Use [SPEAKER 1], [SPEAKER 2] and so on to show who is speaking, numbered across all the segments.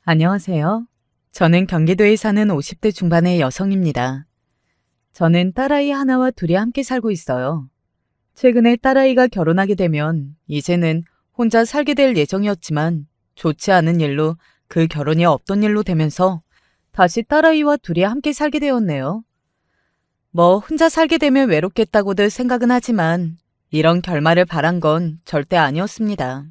[SPEAKER 1] 안녕하세요. 저는 경기도에 사는 50대 중반의 여성입니다. 저는 딸아이 하나와 둘이 함께 살고 있어요. 최근에 딸아이가 결혼하게 되면 이제는 혼자 살게 될 예정이었지만 좋지 않은 일로 그 결혼이 없던 일로 되면서 다시 딸아이와 둘이 함께 살게 되었네요. 뭐 혼자 살게 되면 외롭겠다고들 생각은 하지만 이런 결말을 바란 건 절대 아니었습니다.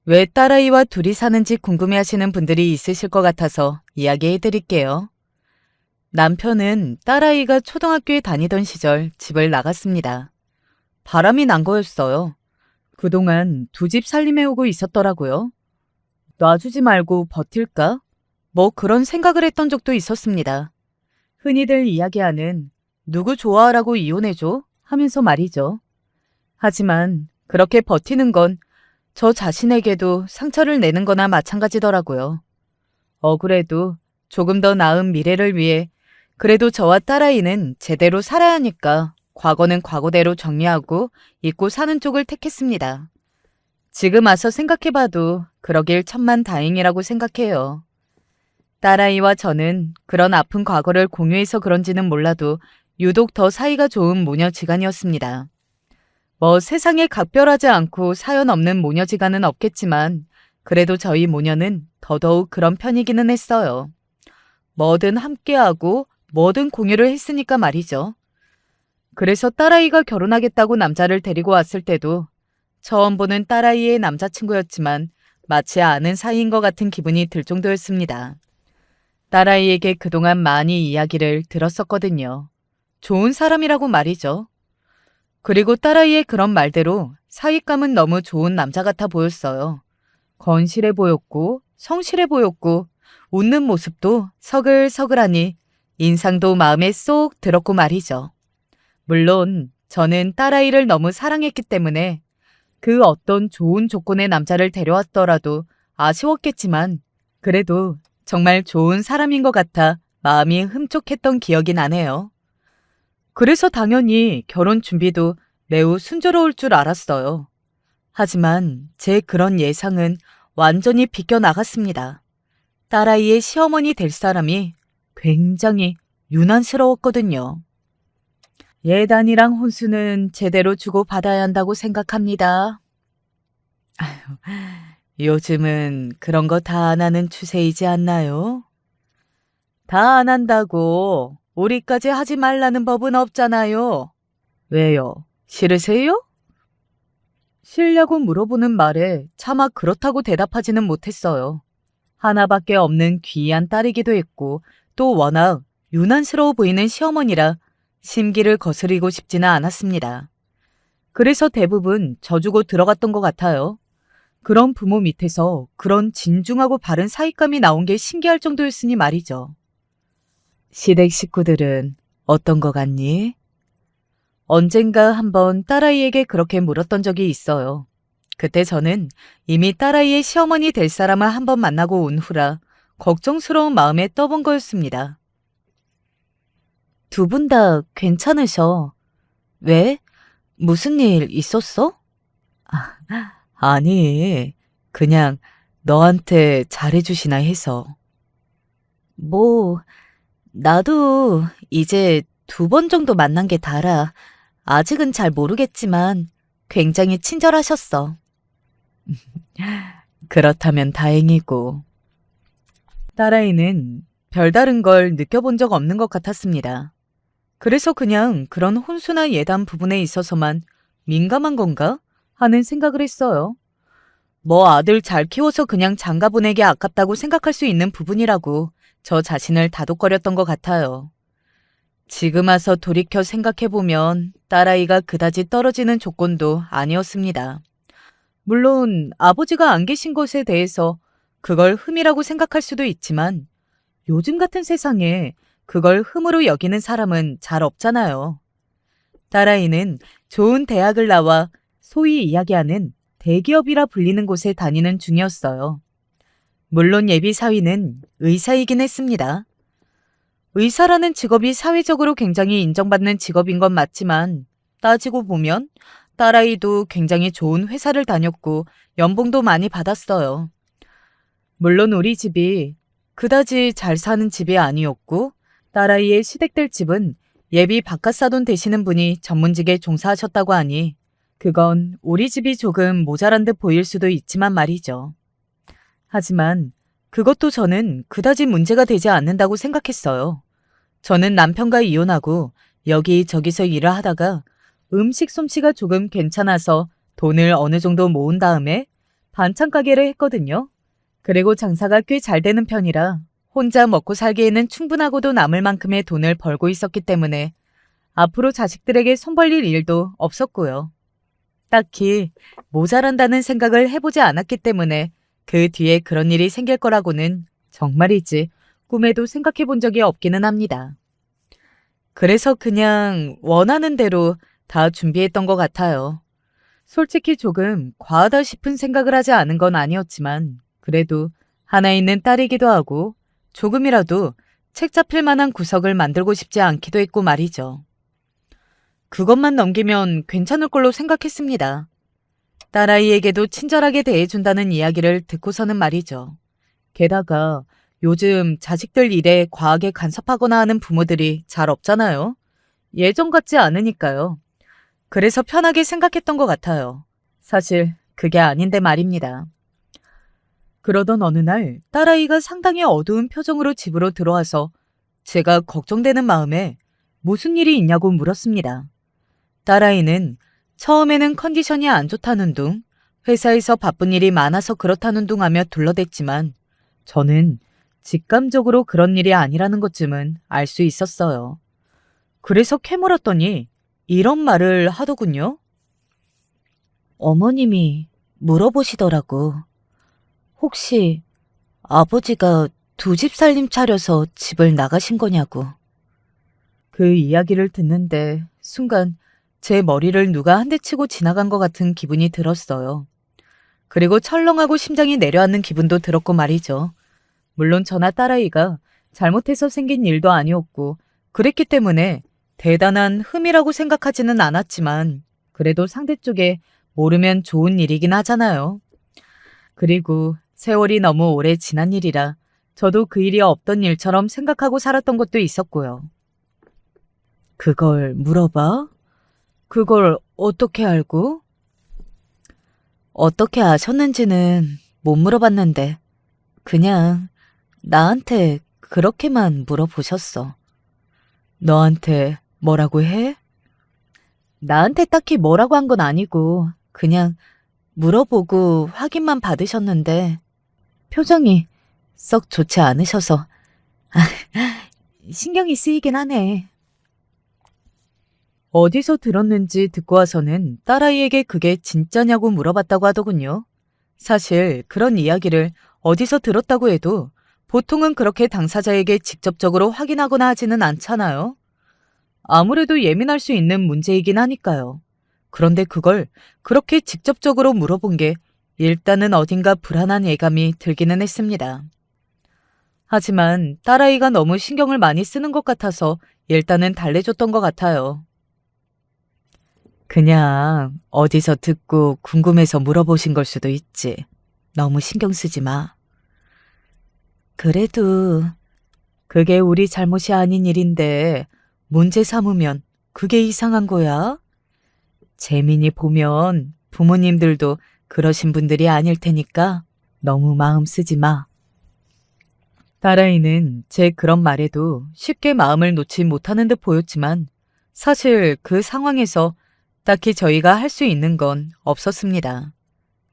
[SPEAKER 1] 왜 딸아이와 둘이 사는지 궁금해하시는 분들이 있으실 것 같아서 이야기해 드릴게요. 남편은 딸아이가 초등학교에 다니던 시절 집을 나갔습니다. 바람이 난 거였어요. 그동안 두 집 살림해 오고 있었더라고요. 놔주지 말고 버틸까? 뭐 그런 생각을 했던 적도 있었습니다. 흔히들 이야기하는 누구 좋아하라고 이혼해줘? 하면서 말이죠. 하지만 그렇게 버티는 건 저 자신에게도 상처를 내는 거나 마찬가지더라고요. 억울해도 조금 더 나은 미래를 위해 그래도 저와 딸아이는 제대로 살아야 하니까 과거는 과거대로 정리하고 잊고 사는 쪽을 택했습니다. 지금 와서 생각해봐도 그러길 천만 다행이라고 생각해요. 딸아이와 저는 그런 아픈 과거를 공유해서 그런지는 몰라도 유독 더 사이가 좋은 모녀지간이었습니다. 뭐 세상에 각별하지 않고 사연 없는 모녀지간은 없겠지만 그래도 저희 모녀는 더더욱 그런 편이기는 했어요. 뭐든 함께하고 뭐든 공유를 했으니까 말이죠. 그래서 딸아이가 결혼하겠다고 남자를 데리고 왔을 때도 처음 보는 딸아이의 남자친구였지만 마치 아는 사이인 것 같은 기분이 들 정도였습니다. 딸아이에게 그동안 많이 이야기를 들었었거든요. 좋은 사람이라고 말이죠. 그리고 딸아이의 그런 말대로 사윗감은 너무 좋은 남자 같아 보였어요. 건실해 보였고 성실해 보였고 웃는 모습도 서글서글하니 인상도 마음에 쏙 들었고 말이죠. 물론 저는 딸아이를 너무 사랑했기 때문에 그 어떤 좋은 조건의 남자를 데려왔더라도 아쉬웠겠지만 그래도 정말 좋은 사람인 것 같아 마음이 흠족했던 기억이 나네요. 그래서 당연히 결혼 준비도 매우 순조로울 줄 알았어요. 하지만 제 그런 예상은 완전히 비껴나갔습니다. 딸아이의 시어머니 될 사람이 굉장히 유난스러웠거든요. 예단이랑 혼수는 제대로 주고받아야 한다고 생각합니다. 요즘은 그런 거 다 안 하는 추세이지 않나요? 다 안 한다고 우리까지 하지 말라는 법은 없잖아요. 왜요? 싫으세요? 싫냐고 물어보는 말에 차마 그렇다고 대답하지는 못했어요. 하나밖에 없는 귀한 딸이기도 했고 또 워낙 유난스러워 보이는 시어머니라 심기를 거스리고 싶지는 않았습니다. 그래서 대부분 져주고 들어갔던 것 같아요. 그런 부모 밑에서 그런 진중하고 바른 사윗감이 나온 게 신기할 정도였으니 말이죠. 시댁 식구들은 어떤 거 같니? 언젠가 한번 딸아이에게 그렇게 물었던 적이 있어요. 그때 저는 이미 딸아이의 시어머니 될 사람을 한번 만나고 온 후라 걱정스러운 마음에 떠본 거였습니다. 두 분 다 괜찮으셔. 왜? 무슨 일 있었어? 아니, 그냥 너한테 잘해주시나 해서. 뭐, 나도 이제 두 번 정도 만난 게 다라. 아직은 잘 모르겠지만 굉장히 친절하셨어. 그렇다면 다행이고. 딸아이는 별다른 걸 느껴본 적 없는 것 같았습니다. 그래서 그냥 그런 혼수나 예단 부분에 있어서만 민감한 건가 하는 생각을 했어요. 뭐 아들 잘 키워서 그냥 장가 보내기 아깝다고 생각할 수 있는 부분이라고 저 자신을 다독거렸던 것 같아요. 지금 와서 돌이켜 생각해보면 딸아이가 그다지 떨어지는 조건도 아니었습니다. 물론 아버지가 안 계신 것에 대해서 그걸 흠이라고 생각할 수도 있지만 요즘 같은 세상에 그걸 흠으로 여기는 사람은 잘 없잖아요. 딸아이는 좋은 대학을 나와 소위 이야기하는 대기업이라 불리는 곳에 다니는 중이었어요. 물론 예비 사위는 의사이긴 했습니다. 의사라는 직업이 사회적으로 굉장히 인정받는 직업인 건 맞지만 따지고 보면 딸아이도 굉장히 좋은 회사를 다녔고 연봉도 많이 받았어요. 물론 우리 집이 그다지 잘 사는 집이 아니었고 딸아이의 시댁들 집은 예비 바깥 사돈 되시는 분이 전문직에 종사하셨다고 하니 그건 우리 집이 조금 모자란 듯 보일 수도 있지만 말이죠. 하지만 그것도 저는 그다지 문제가 되지 않는다고 생각했어요. 저는 남편과 이혼하고 여기저기서 일을 하다가 음식 솜씨가 조금 괜찮아서 돈을 어느 정도 모은 다음에 반찬 가게를 했거든요. 그리고 장사가 꽤 잘 되는 편이라 혼자 먹고 살기에는 충분하고도 남을 만큼의 돈을 벌고 있었기 때문에 앞으로 자식들에게 손 벌릴 일도 없었고요. 딱히 모자란다는 생각을 해보지 않았기 때문에 그 뒤에 그런 일이 생길 거라고는 정말이지 꿈에도 생각해 본 적이 없기는 합니다. 그래서 그냥 원하는 대로 다 준비했던 것 같아요. 솔직히 조금 과하다 싶은 생각을 하지 않은 건 아니었지만 그래도 하나 있는 딸이기도 하고 조금이라도 책 잡힐 만한 구석을 만들고 싶지 않기도 했고 말이죠. 그것만 넘기면 괜찮을 걸로 생각했습니다. 딸아이에게도 친절하게 대해준다는 이야기를 듣고서는 말이죠. 게다가 요즘 자식들 일에 과하게 간섭하거나 하는 부모들이 잘 없잖아요. 예전 같지 않으니까요. 그래서 편하게 생각했던 것 같아요. 사실 그게 아닌데 말입니다. 그러던 어느 날 딸아이가 상당히 어두운 표정으로 집으로 들어와서 제가 걱정되는 마음에 무슨 일이 있냐고 물었습니다. 딸아이는 처음에는 컨디션이 안 좋다는 둥, 회사에서 바쁜 일이 많아서 그렇다는 둥 하며 둘러댔지만 저는 직감적으로 그런 일이 아니라는 것쯤은 알 수 있었어요. 그래서 캐물었더니 이런 말을 하더군요. 어머님이 물어보시더라고. 혹시 아버지가 두 집 살림 차려서 집을 나가신 거냐고. 그 이야기를 듣는데 순간 제 머리를 누가 한 대 치고 지나간 것 같은 기분이 들었어요. 그리고 철렁하고 심장이 내려앉는 기분도 들었고 말이죠. 물론 저나 딸아이가 잘못해서 생긴 일도 아니었고 그랬기 때문에 대단한 흠이라고 생각하지는 않았지만 그래도 상대 쪽에 모르면 좋은 일이긴 하잖아요. 그리고 세월이 너무 오래 지난 일이라 저도 그 일이 없던 일처럼 생각하고 살았던 것도 있었고요. 그걸 물어봐? 그걸 어떻게 알고? 어떻게 아셨는지는 못 물어봤는데 그냥 나한테 그렇게만 물어보셨어. 너한테 뭐라고 해? 나한테 딱히 뭐라고 한 건 아니고 그냥 물어보고 확인만 받으셨는데 표정이 썩 좋지 않으셔서 신경이 쓰이긴 하네. 어디서 들었는지 듣고 와서는 딸아이에게 그게 진짜냐고 물어봤다고 하더군요. 사실 그런 이야기를 어디서 들었다고 해도 보통은 그렇게 당사자에게 직접적으로 확인하거나 하지는 않잖아요. 아무래도 예민할 수 있는 문제이긴 하니까요. 그런데 그걸 그렇게 직접적으로 물어본 게 일단은 어딘가 불안한 예감이 들기는 했습니다. 하지만 딸아이가 너무 신경을 많이 쓰는 것 같아서 일단은 달래줬던 것 같아요. 그냥 어디서 듣고 궁금해서 물어보신 걸 수도 있지. 너무 신경 쓰지 마. 그래도 그게 우리 잘못이 아닌 일인데 문제 삼으면 그게 이상한 거야? 재민이 보면 부모님들도 그러신 분들이 아닐 테니까 너무 마음 쓰지 마. 딸아이는 제 그런 말에도 쉽게 마음을 놓지 못하는 듯 보였지만 사실 그 상황에서 딱히 저희가 할 수 있는 건 없었습니다.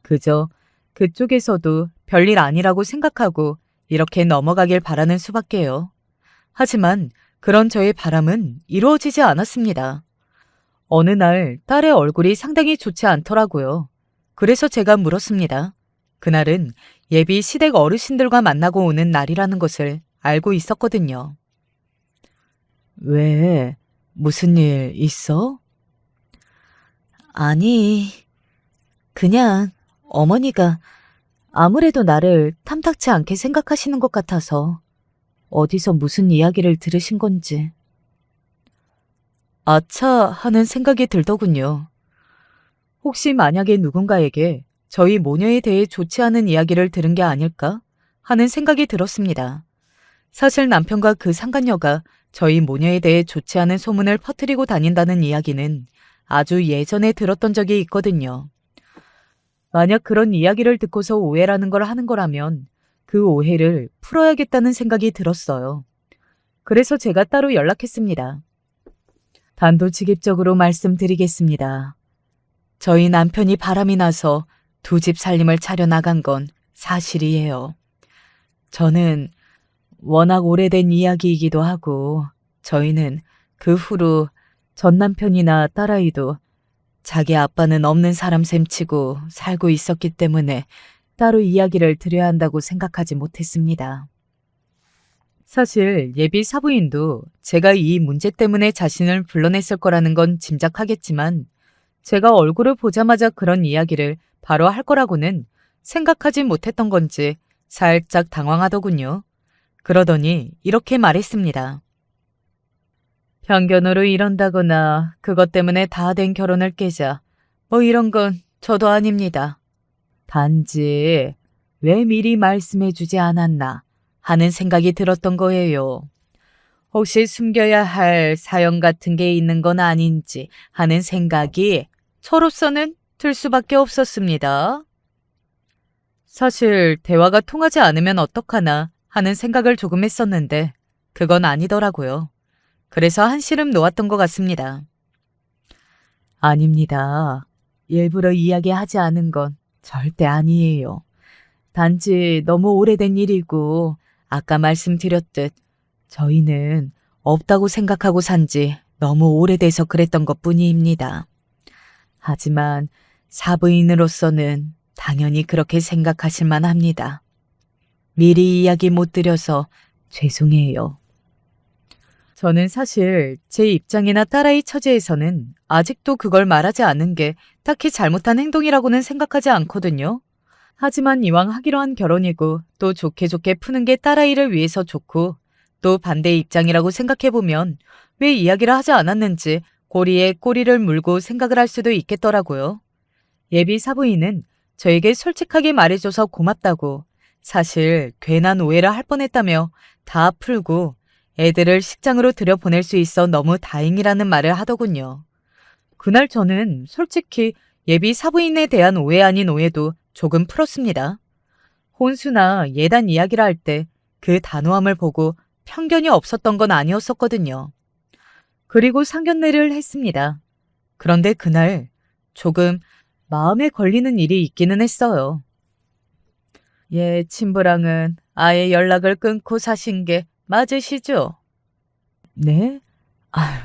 [SPEAKER 1] 그저 그쪽에서도 별일 아니라고 생각하고 이렇게 넘어가길 바라는 수밖에요. 하지만 그런 저의 바람은 이루어지지 않았습니다. 어느 날 딸의 얼굴이 상당히 좋지 않더라고요. 그래서 제가 물었습니다. 그날은 예비 시댁 어르신들과 만나고 오는 날이라는 것을 알고 있었거든요. 왜? 무슨 일 있어? 아니, 그냥 어머니가 아무래도 나를 탐탁치 않게 생각하시는 것 같아서 어디서 무슨 이야기를 들으신 건지. 아차 하는 생각이 들더군요. 혹시 만약에 누군가에게 저희 모녀에 대해 좋지 않은 이야기를 들은 게 아닐까 하는 생각이 들었습니다. 사실 남편과 그 상간녀가 저희 모녀에 대해 좋지 않은 소문을 퍼뜨리고 다닌다는 이야기는 아주 예전에 들었던 적이 있거든요. 만약 그런 이야기를 듣고서 오해라는 걸 하는 거라면 그 오해를 풀어야겠다는 생각이 들었어요. 그래서 제가 따로 연락했습니다. 단도직입적으로 말씀드리겠습니다. 저희 남편이 바람이 나서 두 집 살림을 차려나간 건 사실이에요. 저는 워낙 오래된 이야기이기도 하고 저희는 그 후로 전 남편이나 딸아이도 자기 아빠는 없는 사람 셈치고 살고 있었기 때문에 따로 이야기를 드려야 한다고 생각하지 못했습니다. 사실 예비 사부인도 제가 이 문제 때문에 자신을 불러냈을 거라는 건 짐작하겠지만 제가 얼굴을 보자마자 그런 이야기를 바로 할 거라고는 생각하지 못했던 건지 살짝 당황하더군요. 그러더니 이렇게 말했습니다. 편견으로 이런다거나 그것 때문에 다 된 결혼을 깨자 뭐 이런 건 저도 아닙니다. 단지 왜 미리 말씀해 주지 않았나 하는 생각이 들었던 거예요. 혹시 숨겨야 할 사연 같은 게 있는 건 아닌지 하는 생각이 저로서는 들 수밖에 없었습니다. 사실 대화가 통하지 않으면 어떡하나 하는 생각을 조금 했었는데 그건 아니더라고요. 그래서 한시름 놓았던 것 같습니다. 아닙니다. 일부러 이야기하지 않은 건 절대 아니에요. 단지 너무 오래된 일이고 아까 말씀드렸듯 저희는 없다고 생각하고 산 지 너무 오래돼서 그랬던 것뿐입니다. 하지만 사부인으로서는 당연히 그렇게 생각하실 만합니다. 미리 이야기 못 드려서 죄송해요. 저는 사실 제 입장이나 딸아이 처지에서는 아직도 그걸 말하지 않는 게 딱히 잘못한 행동이라고는 생각하지 않거든요. 하지만 이왕 하기로 한 결혼이고 또 좋게 좋게 푸는 게 딸아이를 위해서 좋고 또 반대의 입장이라고 생각해보면 왜 이야기를 하지 않았는지 꼬리에 꼬리를 물고 생각을 할 수도 있겠더라고요. 예비 사부인은 저에게 솔직하게 말해줘서 고맙다고 사실 괜한 오해를 할 뻔했다며 다 풀고 애들을 식장으로 들여보낼 수 있어 너무 다행이라는 말을 하더군요. 그날 저는 솔직히 예비 사부인에 대한 오해 아닌 오해도 조금 풀었습니다. 혼수나 예단 이야기를 할 때 그 단호함을 보고 편견이 없었던 건 아니었었거든요. 그리고 상견례를 했습니다. 그런데 그날 조금 마음에 걸리는 일이 있기는 했어요. 예, 친부랑은 아예 연락을 끊고 사신 게 맞으시죠? 네? 아유,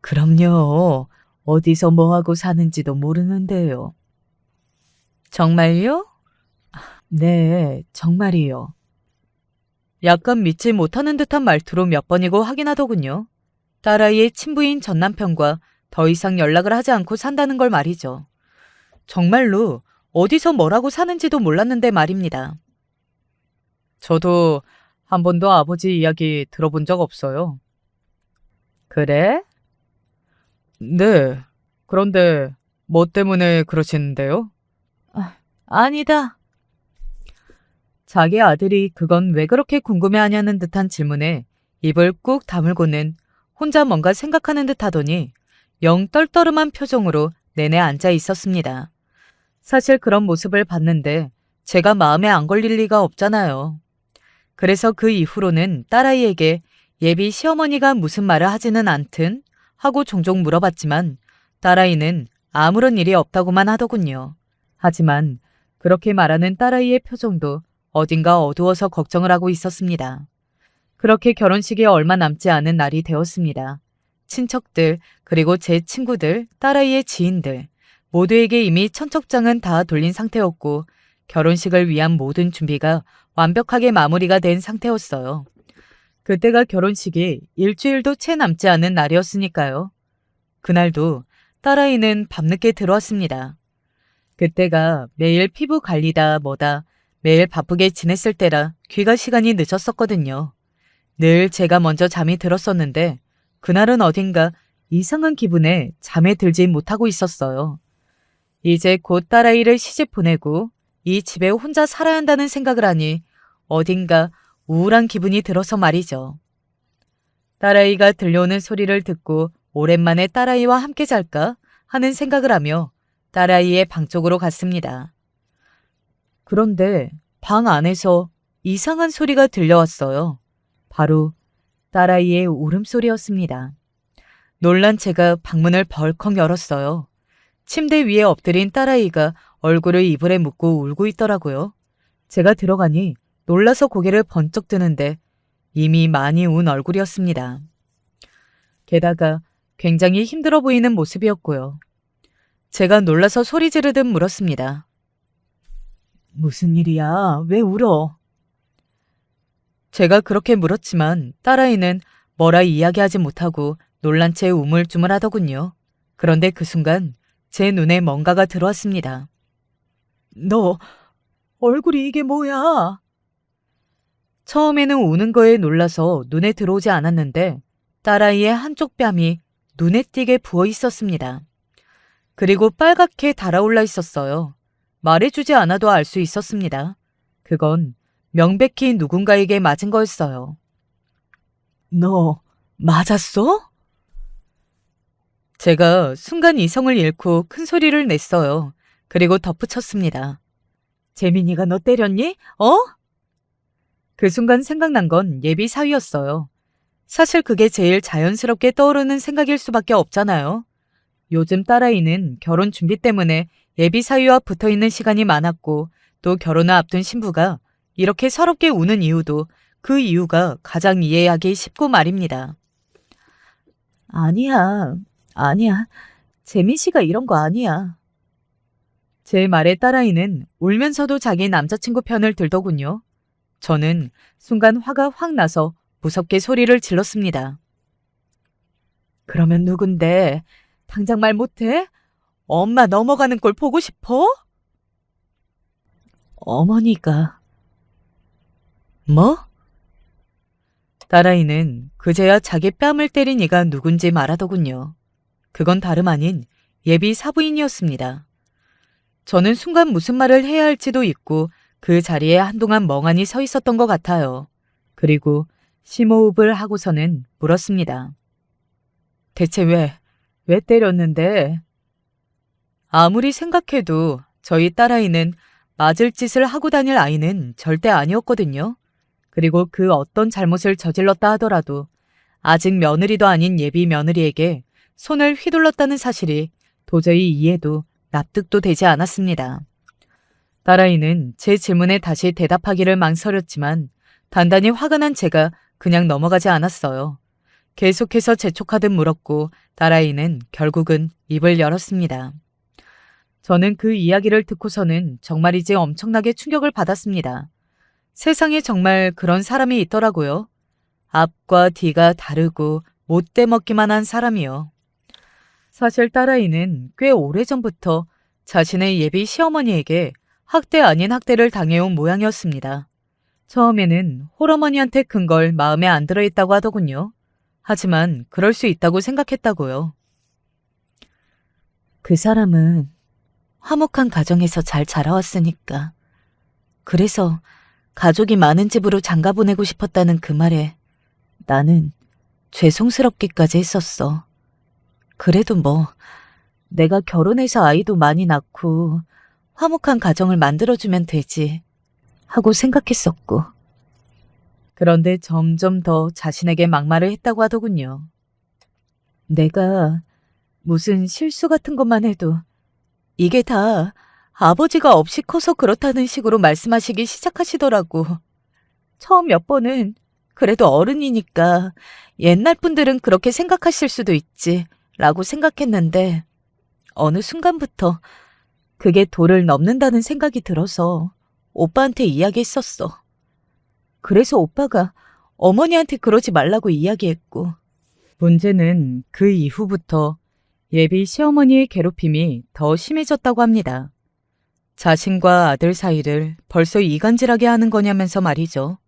[SPEAKER 1] 그럼요. 어디서 뭐하고 사는지도 모르는데요. 정말요? 네, 정말이요. 약간 믿지 못하는 듯한 말투로 몇 번이고 확인하더군요. 딸아이의 친부인 전 남편과 더 이상 연락을 하지 않고 산다는 걸 말이죠. 정말로 어디서 뭐라고 사는지도 몰랐는데 말입니다. 저도 한 번도 아버지 이야기 들어본 적 없어요. 그래? 네. 그런데 뭐 때문에 그러시는데요? 아니다. 자기 아들이 그건 왜 그렇게 궁금해하냐는 듯한 질문에 입을 꾹 다물고는 혼자 뭔가 생각하는 듯 하더니 영 떨떠름한 표정으로 내내 앉아 있었습니다. 사실 그런 모습을 봤는데 제가 마음에 안 걸릴 리가 없잖아요. 그래서 그 이후로는 딸아이에게 예비 시어머니가 무슨 말을 하지는 않든 하고 종종 물어봤지만 딸아이는 아무런 일이 없다고만 하더군요. 하지만 그렇게 말하는 딸아이의 표정도 어딘가 어두워서 걱정을 하고 있었습니다. 그렇게 결혼식이 얼마 남지 않은 날이 되었습니다. 친척들, 그리고 제 친구들, 딸아이의 지인들 모두에게 이미 청첩장은 다 돌린 상태였고 결혼식을 위한 모든 준비가 완벽하게 마무리가 된 상태였어요. 그때가 결혼식이 일주일도 채 남지 않은 날이었으니까요. 그날도 딸아이는 밤늦게 들어왔습니다. 그때가 매일 피부 관리다 뭐다 매일 바쁘게 지냈을 때라 귀가 시간이 늦었었거든요. 늘 제가 먼저 잠이 들었었는데 그날은 어딘가 이상한 기분에 잠에 들지 못하고 있었어요. 이제 곧 딸아이를 시집 보내고 이 집에 혼자 살아야 한다는 생각을 하니 어딘가 우울한 기분이 들어서 말이죠. 딸아이가 들려오는 소리를 듣고 오랜만에 딸아이와 함께 잘까 하는 생각을 하며 딸아이의 방 쪽으로 갔습니다. 그런데 방 안에서 이상한 소리가 들려왔어요. 바로 딸아이의 울음소리였습니다. 놀란 제가 방문을 벌컥 열었어요. 침대 위에 엎드린 딸아이가 얼굴을 이불에 묻고 울고 있더라고요. 제가 들어가니 놀라서 고개를 번쩍 드는데 이미 많이 운 얼굴이었습니다. 게다가 굉장히 힘들어 보이는 모습이었고요. 제가 놀라서 소리 지르듯 물었습니다. 무슨 일이야? 왜 울어? 제가 그렇게 물었지만 딸아이는 뭐라 이야기하지 못하고 놀란 채 우물쭈물하더군요. 그런데 그 순간 제 눈에 뭔가가 들어왔습니다. 너 얼굴이 이게 뭐야? 처음에는 우는 거에 놀라서 눈에 들어오지 않았는데 딸아이의 한쪽 뺨이 눈에 띄게 부어 있었습니다. 그리고 빨갛게 달아올라 있었어요. 말해주지 않아도 알 수 있었습니다. 그건 명백히 누군가에게 맞은 거였어요. 너 맞았어? 제가 순간 이성을 잃고 큰 소리를 냈어요. 그리고 덧붙였습니다. 재민이가 너 때렸니? 그 순간 생각난 건 예비 사위였어요. 사실 그게 제일 자연스럽게 떠오르는 생각일 수밖에 없잖아요. 요즘 딸아이는 결혼 준비 때문에 예비 사위와 붙어 있는 시간이 많았고 또 결혼을 앞둔 신부가 이렇게 서럽게 우는 이유도 그 이유가 가장 이해하기 쉽고 말입니다. 아니야. 재민 씨가 이런 거 아니야. 제 말에 딸아이는 울면서도 자기 남자친구 편을 들더군요. 저는 순간 화가 확 나서 무섭게 소리를 질렀습니다. 그러면 누군데? 당장 말 못해? 엄마 넘어가는 꼴 보고 싶어? 어머니가. 뭐? 딸아이는 그제야 자기 뺨을 때린 이가 누군지 말하더군요. 그건 다름 아닌 예비 사부인이었습니다. 저는 순간 무슨 말을 해야 할지도 잊고 그 자리에 한동안 멍하니 서 있었던 것 같아요. 그리고 심호흡을 하고서는 물었습니다. 대체 왜 때렸는데? 아무리 생각해도 저희 딸아이는 맞을 짓을 하고 다닐 아이는 절대 아니었거든요. 그리고 그 어떤 잘못을 저질렀다 하더라도 아직 며느리도 아닌 예비 며느리에게 손을 휘둘렀다는 사실이 도저히 이해도 납득도 되지 않았습니다. 딸아이는 제 질문에 다시 대답하기를 망설였지만 단단히 화가 난 제가 그냥 넘어가지 않았어요. 계속해서 재촉하듯 물었고 딸아이는 결국은 입을 열었습니다. 저는 그 이야기를 듣고서는 정말이지 엄청나게 충격을 받았습니다. 세상에 정말 그런 사람이 있더라고요. 앞과 뒤가 다르고 못돼 먹기만 한 사람이요. 사실 딸아이는 꽤 오래전부터 자신의 예비 시어머니에게 학대 아닌 학대를 당해온 모양이었습니다. 처음에는 홀어머니한테 큰 걸 마음에 안 들어했다고 하더군요. 하지만 그럴 수 있다고 생각했다고요. 그 사람은 화목한 가정에서 잘 자라왔으니까. 그래서 가족이 많은 집으로 장가 보내고 싶었다는 그 말에 나는 죄송스럽기까지 했었어. 그래도 뭐 내가 결혼해서 아이도 많이 낳고 화목한 가정을 만들어주면 되지 하고 생각했었고. 그런데 점점 더 자신에게 막말을 했다고 하더군요. 내가 무슨 실수 같은 것만 해도 이게 다 아버지가 없이 커서 그렇다는 식으로 말씀하시기 시작하시더라고. 처음 몇 번은 그래도 어른이니까 옛날 분들은 그렇게 생각하실 수도 있지 라고 생각했는데 어느 순간부터 그게 도를 넘는다는 생각이 들어서 오빠한테 이야기했었어. 그래서 오빠가 어머니한테 그러지 말라고 이야기했고. 문제는 그 이후부터 예비 시어머니의 괴롭힘이 더 심해졌다고 합니다. 자신과 아들 사이를 벌써 이간질하게 하는 거냐면서 말이죠.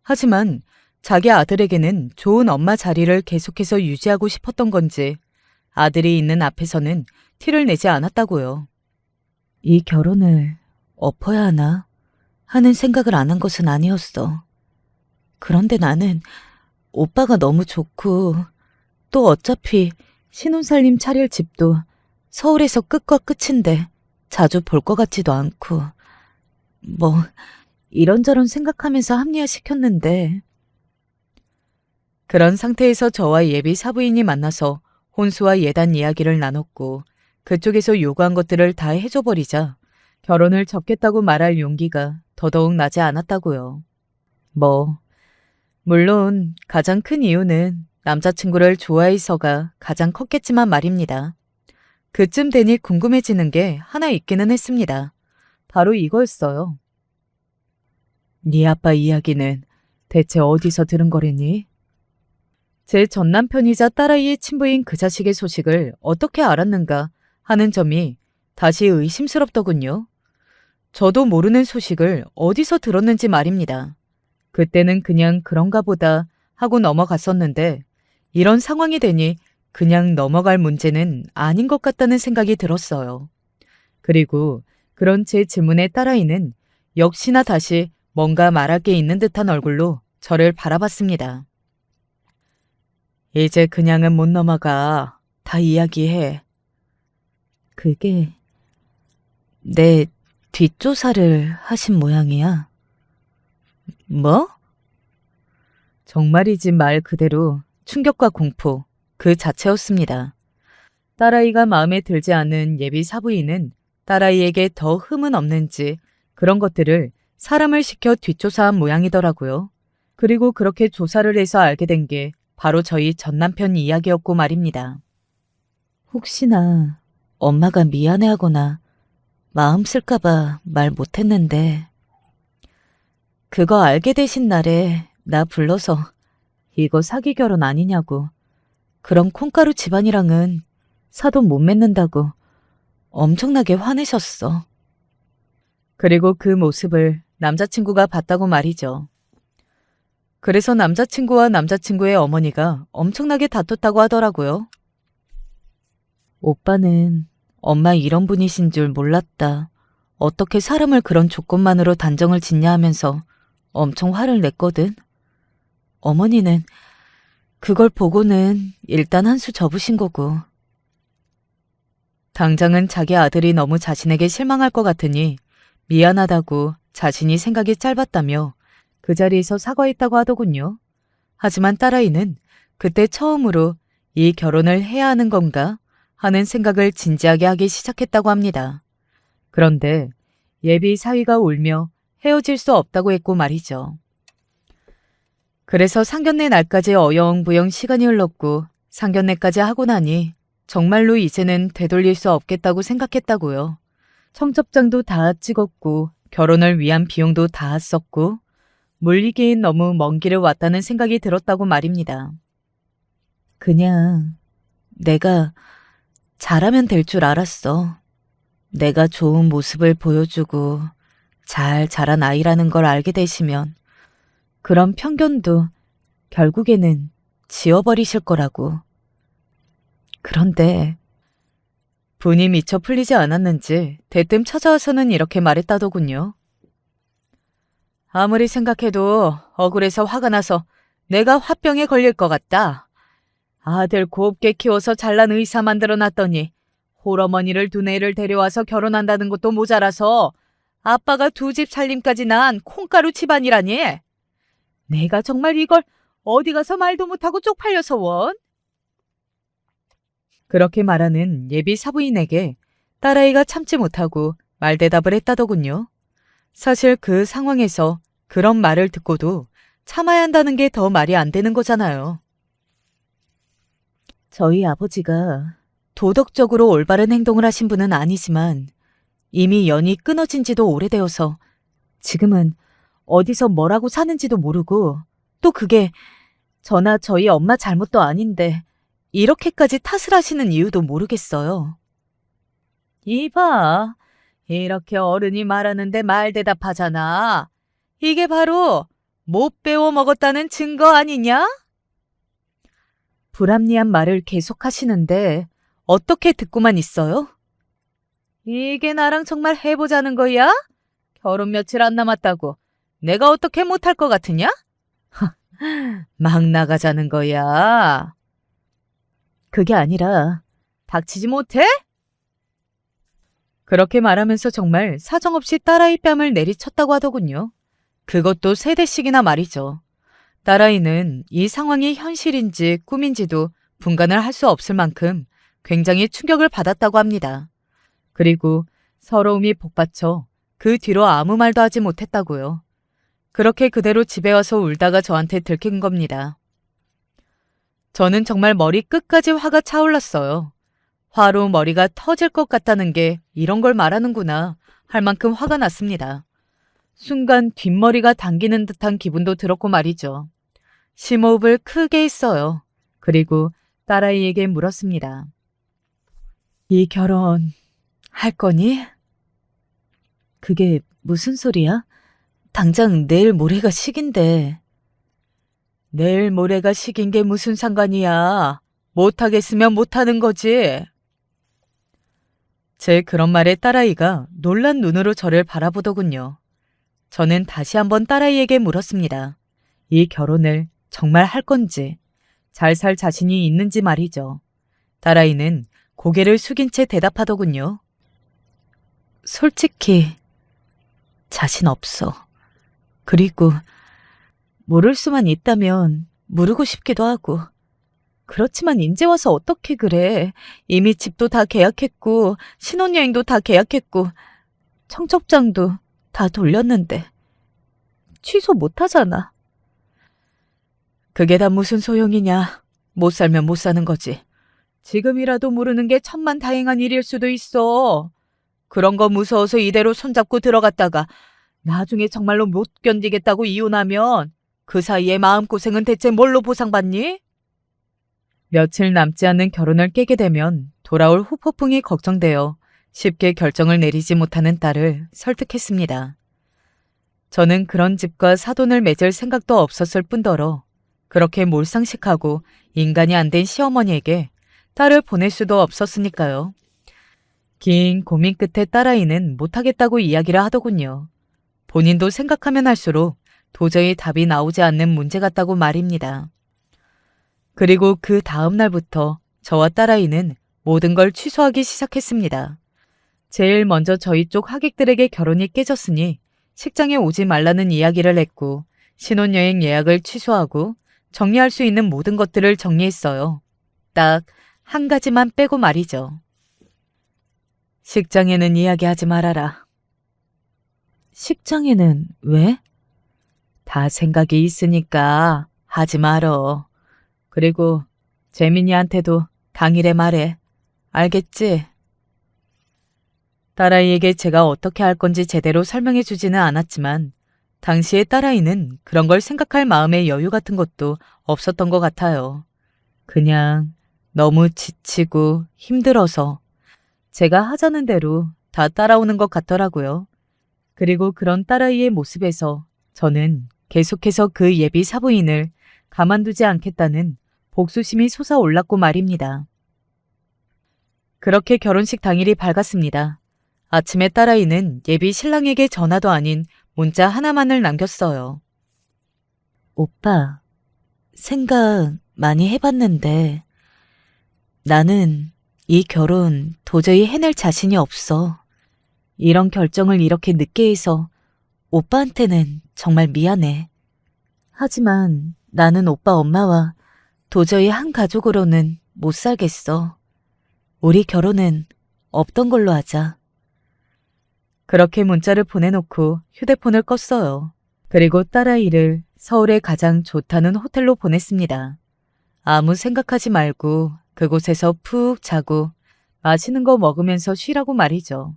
[SPEAKER 1] 하지만 자기 아들에게는 좋은 엄마 자리를 계속해서 유지하고 싶었던 건지 아들이 있는 앞에서는 티를 내지 않았다고요. 이 결혼을 엎어야 하나? 하는 생각을 안 한 것은 아니었어. 그런데 나는 오빠가 너무 좋고 또 어차피 신혼살림 차릴 집도 서울에서 끝과 끝인데 자주 볼 것 같지도 않고 뭐 이런저런 생각하면서 합리화시켰는데 그런 상태에서 저와 예비 사부인이 만나서 혼수와 예단 이야기를 나눴고 그쪽에서 요구한 것들을 다 해줘버리자 결혼을 접겠다고 말할 용기가 더더욱 나지 않았다고요. 물론 가장 큰 이유는 남자친구를 좋아해서가 가장 컸겠지만 말입니다. 그쯤 되니 궁금해지는 게 하나 있기는 했습니다. 바로 이거였어요. 네 아빠 이야기는 대체 어디서 들은 거랬니? 제 전남편이자 딸아이의 친부인 그 자식의 소식을 어떻게 알았는가 하는 점이 다시 의심스럽더군요. 저도 모르는 소식을 어디서 들었는지 말입니다. 그때는 그냥 그런가 보다 하고 넘어갔었는데 이런 상황이 되니 그냥 넘어갈 문제는 아닌 것 같다는 생각이 들었어요. 그리고 그런 제 질문에 딸아이는 역시나 다시 뭔가 말할 게 있는 듯한 얼굴로 저를 바라봤습니다. 이제 그냥은 못 넘어가. 다 이야기해. 그게 내 뒷조사를 하신 모양이야. 뭐? 정말이지 말 그대로 충격과 공포 그 자체였습니다. 딸아이가 마음에 들지 않은 예비 사부인은 딸아이에게 더 흠은 없는지 그런 것들을 사람을 시켜 뒷조사한 모양이더라고요. 그리고 그렇게 조사를 해서 알게 된 게 바로 저희 전남편 이야기였고 말입니다. 혹시나 엄마가 미안해하거나 마음 쓸까봐 말 못했는데 그거 알게 되신 날에 나 불러서 이거 사기 결혼 아니냐고 그런 콩가루 집안이랑은 사돈 못 맺는다고 엄청나게 화내셨어. 그리고 그 모습을 남자친구가 봤다고 말이죠. 그래서 남자친구와 남자친구의 어머니가 엄청나게 다퉜다고 하더라고요. 오빠는 엄마 이런 분이신 줄 몰랐다. 어떻게 사람을 그런 조건만으로 단정을 짓냐 하면서 엄청 화를 냈거든. 어머니는 그걸 보고는 일단 한 수 접으신 거고. 당장은 자기 아들이 너무 자신에게 실망할 것 같으니 미안하다고 자신이 생각이 짧았다며 그 자리에서 사과했다고 하더군요. 하지만 딸아이는 그때 처음으로 이 결혼을 해야 하는 건가 하는 생각을 진지하게 하기 시작했다고 합니다. 그런데 예비 사위가 울며 헤어질 수 없다고 했고 말이죠. 그래서 상견례 날까지 어영부영 시간이 흘렀고 상견례까지 하고 나니 정말로 이제는 되돌릴 수 없겠다고 생각했다고요. 청첩장도 다 찍었고 결혼을 위한 비용도 다 썼고 물리기엔 너무 먼 길을 왔다는 생각이 들었다고 말입니다. 그냥 내가 잘하면 될 줄 알았어. 내가 좋은 모습을 보여주고 잘 자란 아이라는 걸 알게 되시면 그런 편견도 결국에는 지워버리실 거라고. 그런데 분이 미처 풀리지 않았는지 대뜸 찾아와서는 이렇게 말했다더군요. 아무리 생각해도 억울해서 화가 나서 내가 화병에 걸릴 것 같다. 아들 곱게 키워서 잘난 의사 만들어놨더니 홀어머니를 두네 애를 데려와서 결혼한다는 것도 모자라서 아빠가 두 집 살림까지 낳은 콩가루 집안이라니. 내가 정말 이걸 어디 가서 말도 못하고 쪽팔려서 원. 그렇게 말하는 예비 사부인에게 딸아이가 참지 못하고 말대답을 했다더군요. 사실 그 상황에서 그런 말을 듣고도 참아야 한다는 게 더 말이 안 되는 거잖아요. 저희 아버지가 도덕적으로 올바른 행동을 하신 분은 아니지만 이미 연이 끊어진 지도 오래되어서 지금은 어디서 뭐라고 사는지도 모르고 또 그게 저나 저희 엄마 잘못도 아닌데 이렇게까지 탓을 하시는 이유도 모르겠어요. 이봐, 이렇게 어른이 말하는데 말대답하잖아. 이게 바로 못 배워 먹었다는 증거 아니냐? 불합리한 말을 계속하시는데 어떻게 듣고만 있어요? 이게 나랑 정말 해보자는 거야? 결혼 며칠 안 남았다고 내가 어떻게 못할 것 같으냐? 막 나가자는 거야. 그게 아니라 닥치지 못해? 그렇게 말하면서 정말 사정없이 딸아이 뺨을 내리쳤다고 하더군요. 그것도 3대씩이나 말이죠. 딸아이는 이 상황이 현실인지 꿈인지도 분간을 할 수 없을 만큼 굉장히 충격을 받았다고 합니다. 그리고 서러움이 복받쳐 그 뒤로 아무 말도 하지 못했다고요. 그렇게 그대로 집에 와서 울다가 저한테 들킨 겁니다. 저는 정말 머리 끝까지 화가 차올랐어요. 화로 머리가 터질 것 같다는 게 이런 걸 말하는구나 할 만큼 화가 났습니다. 순간 뒷머리가 당기는 듯한 기분도 들었고 말이죠. 심호흡을 크게 했어요. 그리고 딸아이에게 물었습니다. 이 결혼 할 거니? 그게 무슨 소리야? 당장 내일 모레가 식인데. 내일 모레가 식인 게 무슨 상관이야. 못하겠으면 못하는 거지. 제 그런 말에 딸아이가 놀란 눈으로 저를 바라보더군요. 저는 다시 한번 딸아이에게 물었습니다. 이 결혼을 정말 할 건지, 잘 살 자신이 있는지 말이죠. 딸아이는 고개를 숙인 채 대답하더군요. 솔직히 자신 없어. 그리고 모를 수만 있다면 모르고 싶기도 하고. 그렇지만 인제 와서 어떻게 그래. 이미 집도 다 계약했고 신혼여행도 다 계약했고 청첩장도 다 돌렸는데 취소 못하잖아. 그게 다 무슨 소용이냐. 못 살면 못 사는 거지. 지금이라도 모르는 게 천만다행한 일일 수도 있어. 그런 거 무서워서 이대로 손잡고 들어갔다가 나중에 정말로 못 견디겠다고 이혼하면 그 사이에 마음고생은 대체 뭘로 보상받니? 며칠 남지 않은 결혼을 깨게 되면 돌아올 후폭풍이 걱정되어 쉽게 결정을 내리지 못하는 딸을 설득했습니다. 저는 그런 집과 사돈을 맺을 생각도 없었을 뿐더러 그렇게 몰상식하고 인간이 안 된 시어머니에게 딸을 보낼 수도 없었으니까요. 긴 고민 끝에 딸아이는 못하겠다고 이야기를 하더군요. 본인도 생각하면 할수록 도저히 답이 나오지 않는 문제 같다고 말입니다. 그리고 그 다음 날부터 저와 딸아이는 모든 걸 취소하기 시작했습니다. 제일 먼저 저희 쪽 하객들에게 결혼이 깨졌으니 식장에 오지 말라는 이야기를 했고 신혼여행 예약을 취소하고 정리할 수 있는 모든 것들을 정리했어요. 딱 한 가지만 빼고 말이죠. 식장에는 이야기하지 말아라. 식장에는 왜? 다 생각이 있으니까 하지 말어. 그리고 재민이한테도 당일에 말해. 알겠지? 딸아이에게 제가 어떻게 할 건지 제대로 설명해 주지는 않았지만 당시의 딸아이는 그런 걸 생각할 마음의 여유 같은 것도 없었던 것 같아요. 그냥 너무 지치고 힘들어서 제가 하자는 대로 다 따라오는 것 같더라고요. 그리고 그런 딸아이의 모습에서 저는 계속해서 그 예비 사부인을 가만두지 않겠다는 복수심이 솟아올랐고 말입니다. 그렇게 결혼식 당일이 밝았습니다. 아침에 딸아이는 예비 신랑에게 전화도 아닌 문자 하나만을 남겼어요. 오빠, 생각 많이 해봤는데 나는 이 결혼 도저히 해낼 자신이 없어. 이런 결정을 이렇게 늦게 해서 오빠한테는 정말 미안해. 하지만 나는 오빠 엄마와 도저히 한 가족으로는 못 살겠어. 우리 결혼은 없던 걸로 하자. 그렇게 문자를 보내놓고 휴대폰을 껐어요. 그리고 딸아이를 서울의 가장 좋다는 호텔로 보냈습니다. 아무 생각하지 말고 그곳에서 푹 자고 맛있는 거 먹으면서 쉬라고 말이죠.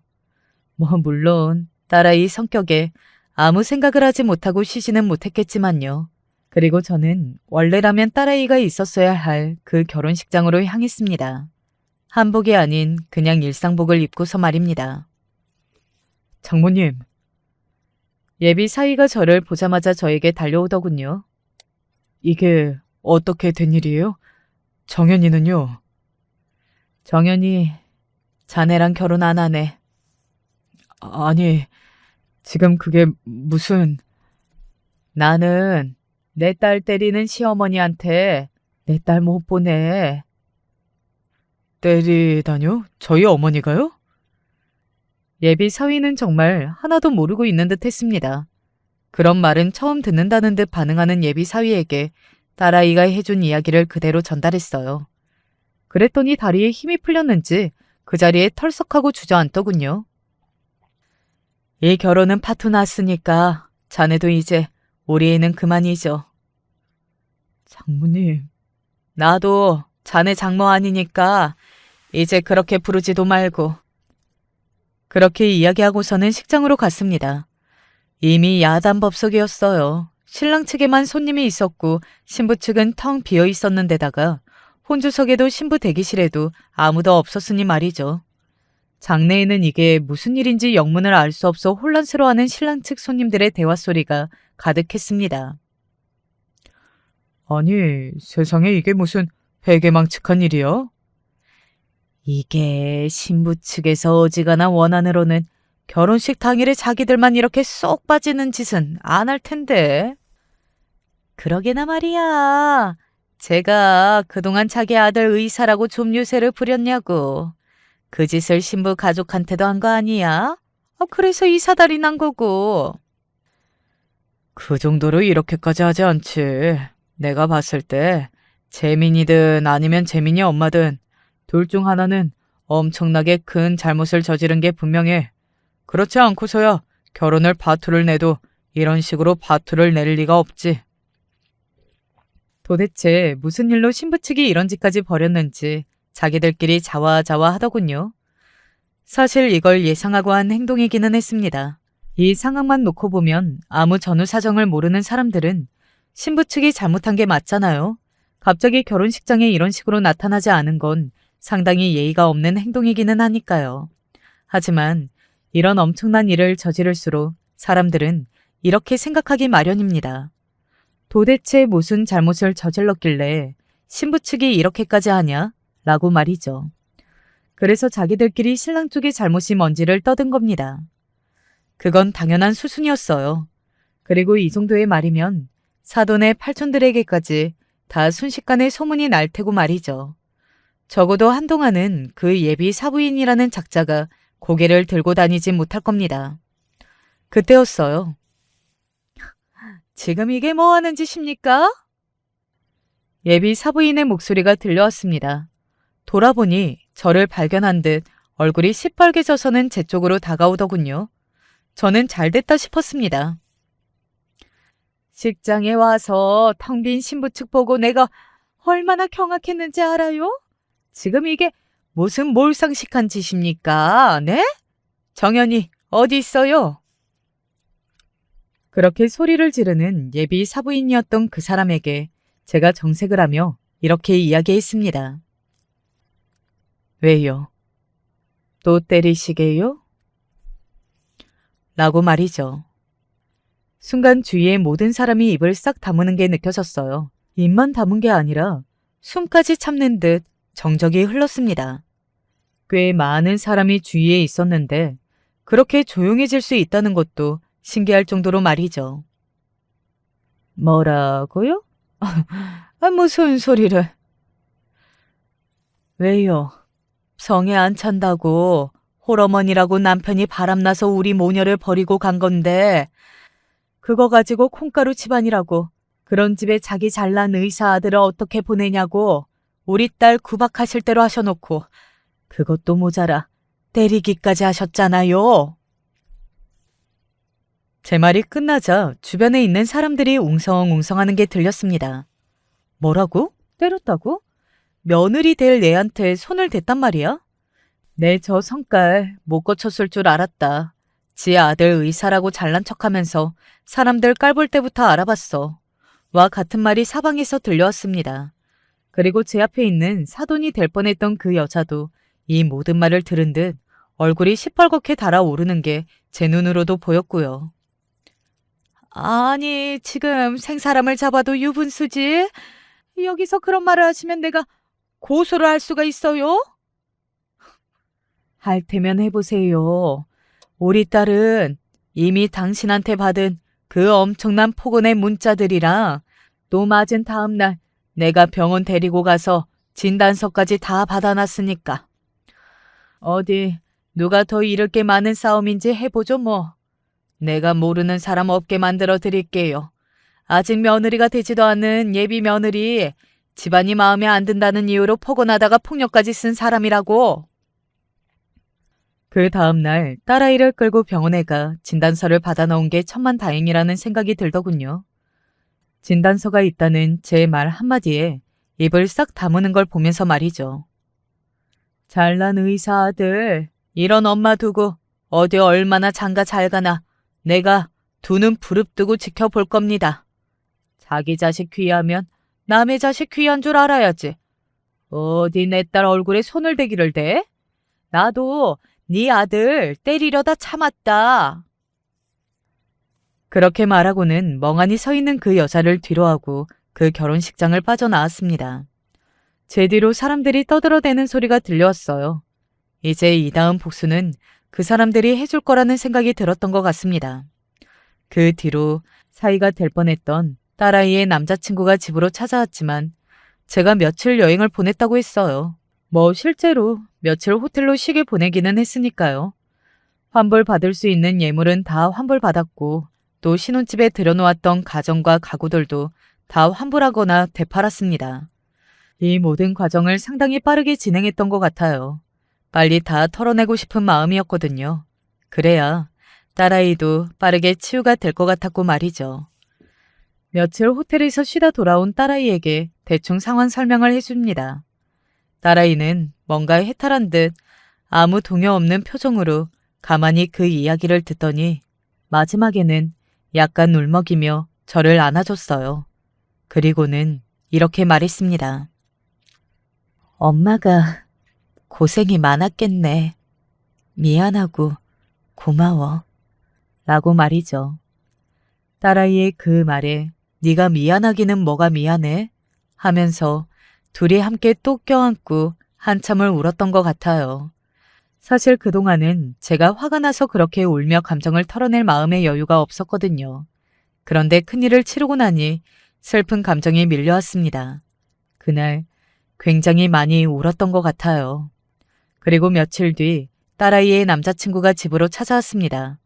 [SPEAKER 1] 물론 딸아이 성격에 아무 생각을 하지 못하고 쉬지는 못했겠지만요. 그리고 저는 원래라면 딸아이가 있었어야 할 그 결혼식장으로 향했습니다. 한복이 아닌 그냥 일상복을 입고서 말입니다. 장모님. 예비 사위가 저를 보자마자 저에게 달려오더군요. 이게 어떻게 된 일이에요? 정연이는요? 정연이 자네랑 결혼 안 하네. 아니, 지금 그게 무슨... 나는 내 딸 때리는 시어머니한테 내 딸 못 보내. 때리다뇨? 저희 어머니가요? 예비 사위는 정말 하나도 모르고 있는 듯 했습니다. 그런 말은 처음 듣는다는 듯 반응하는 예비 사위에게 딸아이가 해준 이야기를 그대로 전달했어요. 그랬더니 다리에 힘이 풀렸는지 그 자리에 털썩하고 주저앉더군요. 이 결혼은 파토 났으니까 자네도 이제 우리 애는 그만이죠. 장모님. 나도 자네 장모 아니니까 이제 그렇게 부르지도 말고. 그렇게 이야기하고서는 식장으로 갔습니다. 이미 야단법석이었어요. 신랑 측에만 손님이 있었고 신부 측은 텅 비어 있었는데다가 혼주석에도 신부 대기실에도 아무도 없었으니 말이죠. 장내에는 이게 무슨 일인지 영문을 알 수 없어 혼란스러워하는 신랑 측 손님들의 대화 소리가 가득했습니다. 아니, 세상에 이게 무슨 회개망측한 일이야? 이게 신부 측에서 어지간한 원한으로는 결혼식 당일에 자기들만 이렇게 쏙 빠지는 짓은 안 할 텐데. 그러게나 말이야. 제가 그동안 자기 아들 의사라고 좀 유세를 부렸냐고. 그 짓을 신부 가족한테도 한 거 아니야? 그래서 이 사달이 난 거고. 그 정도로 이렇게까지 하지 않지. 내가 봤을 때 재민이든 아니면 재민이 엄마든 둘 중 하나는 엄청나게 큰 잘못을 저지른 게 분명해. 그렇지 않고서야 결혼을 파토를 내도 이런 식으로 파토를 낼 리가 없지. 도대체 무슨 일로 신부 측이 이런 짓까지 벌였는지 자기들끼리 자화자화하더군요. 사실 이걸 예상하고 한 행동이기는 했습니다. 이 상황만 놓고 보면 아무 전후 사정을 모르는 사람들은 신부 측이 잘못한 게 맞잖아요. 갑자기 결혼식장에 이런 식으로 나타나지 않은 건 상당히 예의가 없는 행동이기는 하니까요. 하지만 이런 엄청난 일을 저지를수록 사람들은 이렇게 생각하기 마련입니다. 도대체 무슨 잘못을 저질렀길래 신부 측이 이렇게까지 하냐? 라고 말이죠. 그래서 자기들끼리 신랑 쪽의 잘못이 뭔지를 떠든 겁니다. 그건 당연한 수순이었어요. 그리고 이 정도의 말이면 사돈의 팔촌들에게까지 다 순식간에 소문이 날 테고 말이죠. 적어도 한동안은 그 예비 사부인이라는 작자가 고개를 들고 다니지 못할 겁니다. 그때였어요. 지금 이게 뭐 하는 짓입니까? 예비 사부인의 목소리가 들려왔습니다. 돌아보니 저를 발견한 듯 얼굴이 시뻘개져서는 제 쪽으로 다가오더군요. 저는 잘됐다 싶었습니다. 식장에 와서 텅 빈 신부 측 보고 내가 얼마나 경악했는지 알아요? 지금 이게 무슨 몰상식한 짓입니까? 네? 정연이 어디 있어요? 그렇게 소리를 지르는 예비 사부인이었던 그 사람에게 제가 정색을 하며 이렇게 이야기했습니다. 왜요? 또 때리시게요? 라고 말이죠. 순간 주위의 모든 사람이 입을 싹 다무는 게 느껴졌어요. 입만 다문 게 아니라 숨까지 참는 듯 정적이 흘렀습니다. 꽤 많은 사람이 주위에 있었는데 그렇게 조용해질 수 있다는 것도 신기할 정도로 말이죠. 뭐라고요? 무슨 소리를. 왜요? 성에 안 찬다고 홀어머니라고 남편이 바람나서 우리 모녀를 버리고 간 건데 그거 가지고 콩가루 집안이라고 그런 집에 자기 잘난 의사 아들을 어떻게 보내냐고 우리 딸 구박하실 대로 하셔놓고 그것도 모자라 때리기까지 하셨잖아요. 제 말이 끝나자 주변에 있는 사람들이 웅성웅성하는 게 들렸습니다. 뭐라고? 때렸다고? 며느리 될 애한테 손을 댔단 말이야? 내 저 성깔 못 고쳤을 줄 알았다. 지 아들 의사라고 잘난 척하면서 사람들 깔볼 때부터 알아봤어. 와 같은 말이 사방에서 들려왔습니다. 그리고 제 앞에 있는 사돈이 될 뻔했던 그 여자도 이 모든 말을 들은 듯 얼굴이 시뻘겋게 달아오르는 게 제 눈으로도 보였고요. 아니, 지금 생사람을 잡아도 유분수지? 여기서 그런 말을 하시면 내가 고소를 할 수가 있어요? 할 테면 해보세요. 우리 딸은 이미 당신한테 받은 그 엄청난 폭언의 문자들이랑 또 맞은 다음 날 내가 병원 데리고 가서 진단서까지 다 받아놨으니까. 어디 누가 더 잃을 게 많은 싸움인지 해보죠 뭐. 내가 모르는 사람 없게 만들어 드릴게요. 아직 며느리가 되지도 않은 예비 며느리 집안이 마음에 안 든다는 이유로 폭언하다가 폭력까지 쓴 사람이라고. 그 다음날 딸아이를 끌고 병원에 가 진단서를 받아놓은 게 천만다행이라는 생각이 들더군요. 진단서가 있다는 제 말 한마디에 입을 싹 다무는 걸 보면서 말이죠. 잘난 의사 아들, 이런 엄마 두고 어디 얼마나 장가 잘 가나 내가 두 눈 부릅뜨고 지켜볼 겁니다. 자기 자식 귀하면 남의 자식 귀한 줄 알아야지. 어디 내 딸 얼굴에 손을 대기를 대? 나도 네 아들 때리려다 참았다. 그렇게 말하고는 멍하니 서 있는 그 여자를 뒤로하고 그 결혼식장을 빠져나왔습니다. 제 뒤로 사람들이 떠들어대는 소리가 들려왔어요. 이제 이 다음 복수는 그 사람들이 해줄 거라는 생각이 들었던 것 같습니다. 그 뒤로 사이가 될 뻔했던 딸아이의 남자친구가 집으로 찾아왔지만 제가 며칠 여행을 보냈다고 했어요. 뭐 실제로 며칠 호텔로 쉬게 보내기는 했으니까요. 환불받을 수 있는 예물은 다 환불받았고 또 신혼집에 들여놓았던 가전과 가구들도 다 환불하거나 되팔았습니다. 이 모든 과정을 상당히 빠르게 진행했던 것 같아요. 빨리 다 털어내고 싶은 마음이었거든요. 그래야 딸아이도 빠르게 치유가 될 것 같았고 말이죠. 며칠 호텔에서 쉬다 돌아온 딸아이에게 대충 상황 설명을 해줍니다. 딸아이는 뭔가 해탈한 듯 아무 동요 없는 표정으로 가만히 그 이야기를 듣더니 마지막에는 약간 울먹이며 저를 안아줬어요. 그리고는 이렇게 말했습니다. 엄마가 고생이 많았겠네. 미안하고 고마워. 라고 말이죠. 딸아이의 그 말에 네가 미안하기는 뭐가 미안해? 하면서 둘이 함께 또 껴안고 한참을 울었던 것 같아요. 사실 그동안은 제가 화가 나서 그렇게 울며 감정을 털어낼 마음의 여유가 없었거든요. 그런데 큰일을 치르고 나니 슬픈 감정이 밀려왔습니다. 그날 굉장히 많이 울었던 것 같아요. 그리고 며칠 뒤 딸아이의 남자친구가 집으로 찾아왔습니다.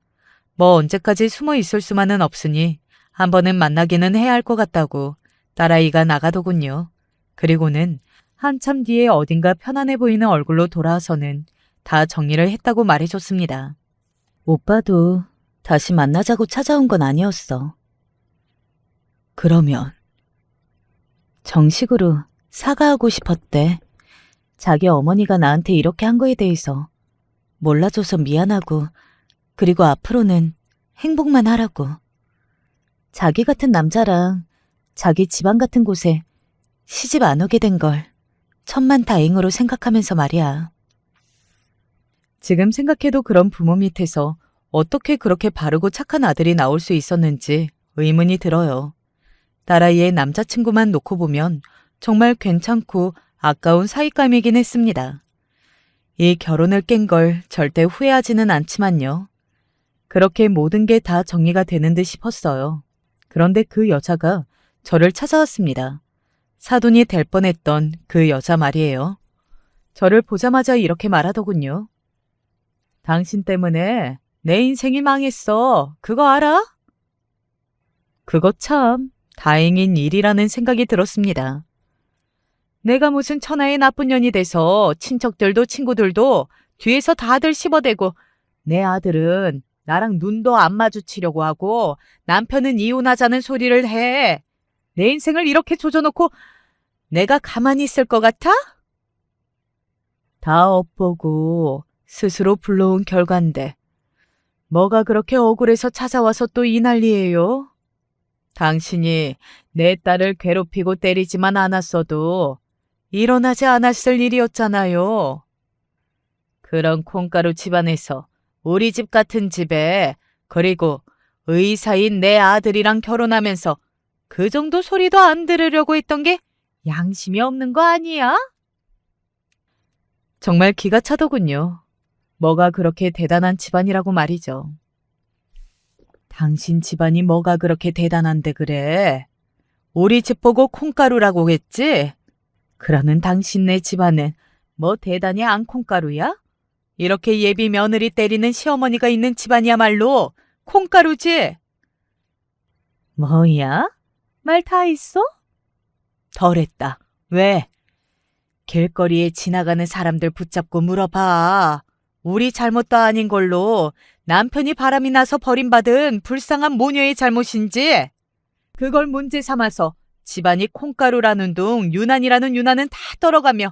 [SPEAKER 1] 뭐 언제까지 숨어 있을 수만은 없으니 한 번은 만나기는 해야 할 것 같다고 딸아이가 나가더군요. 그리고는 한참 뒤에 어딘가 편안해 보이는 얼굴로 돌아와서는 다 정리를 했다고 말해줬습니다. 오빠도 다시 만나자고 찾아온 건 아니었어. 그러면 정식으로 사과하고 싶었대. 자기 어머니가 나한테 이렇게 한 거에 대해서 몰라줘서 미안하고 그리고 앞으로는 행복만 하라고. 자기 같은 남자랑 자기 집안 같은 곳에 시집 안 오게 된 걸 천만다행으로 생각하면서 말이야. 지금 생각해도 그런 부모 밑에서 어떻게 그렇게 바르고 착한 아들이 나올 수 있었는지 의문이 들어요. 딸아이의 남자친구만 놓고 보면 정말 괜찮고 아까운 사윗감이긴 했습니다. 이 결혼을 깬 걸 절대 후회하지는 않지만요. 그렇게 모든 게 다 정리가 되는 듯 싶었어요. 그런데 그 여자가 저를 찾아왔습니다. 사돈이 될 뻔했던 그 여자 말이에요. 저를 보자마자 이렇게 말하더군요. 당신 때문에 내 인생이 망했어. 그거 알아? 그거 참 다행인 일이라는 생각이 들었습니다. 내가 무슨 천하의 나쁜 년이 돼서 친척들도 친구들도 뒤에서 다들 씹어대고 내 아들은 나랑 눈도 안 마주치려고 하고 남편은 이혼하자는 소리를 해. 내 인생을 이렇게 조져놓고 내가 가만히 있을 것 같아? 다 엇보고 스스로 불러온 결과인데 뭐가 그렇게 억울해서 찾아와서 또 이 난리예요? 당신이 내 딸을 괴롭히고 때리지만 않았어도 일어나지 않았을 일이었잖아요. 그런 콩가루 집안에서 우리 집 같은 집에 그리고 의사인 내 아들이랑 결혼하면서 그 정도 소리도 안 들으려고 했던 게 양심이 없는 거 아니야? 정말 기가 차더군요. 뭐가 그렇게 대단한 집안이라고 말이죠. 당신 집안이 뭐가 그렇게 대단한데 그래? 우리 집 보고 콩가루라고 했지? 그러는 당신네 집안은 뭐 대단히 안 콩가루야? 이렇게 예비 며느리 때리는 시어머니가 있는 집안이야말로 콩가루지? 뭐야? 말 다 있어? 덜했다. 왜? 길거리에 지나가는 사람들 붙잡고 물어봐. 우리 잘못도 아닌 걸로 남편이 바람이 나서 버림받은 불쌍한 모녀의 잘못인지 그걸 문제 삼아서 집안이 콩가루라는 둥 유난이라는 유난은 다 떨어가며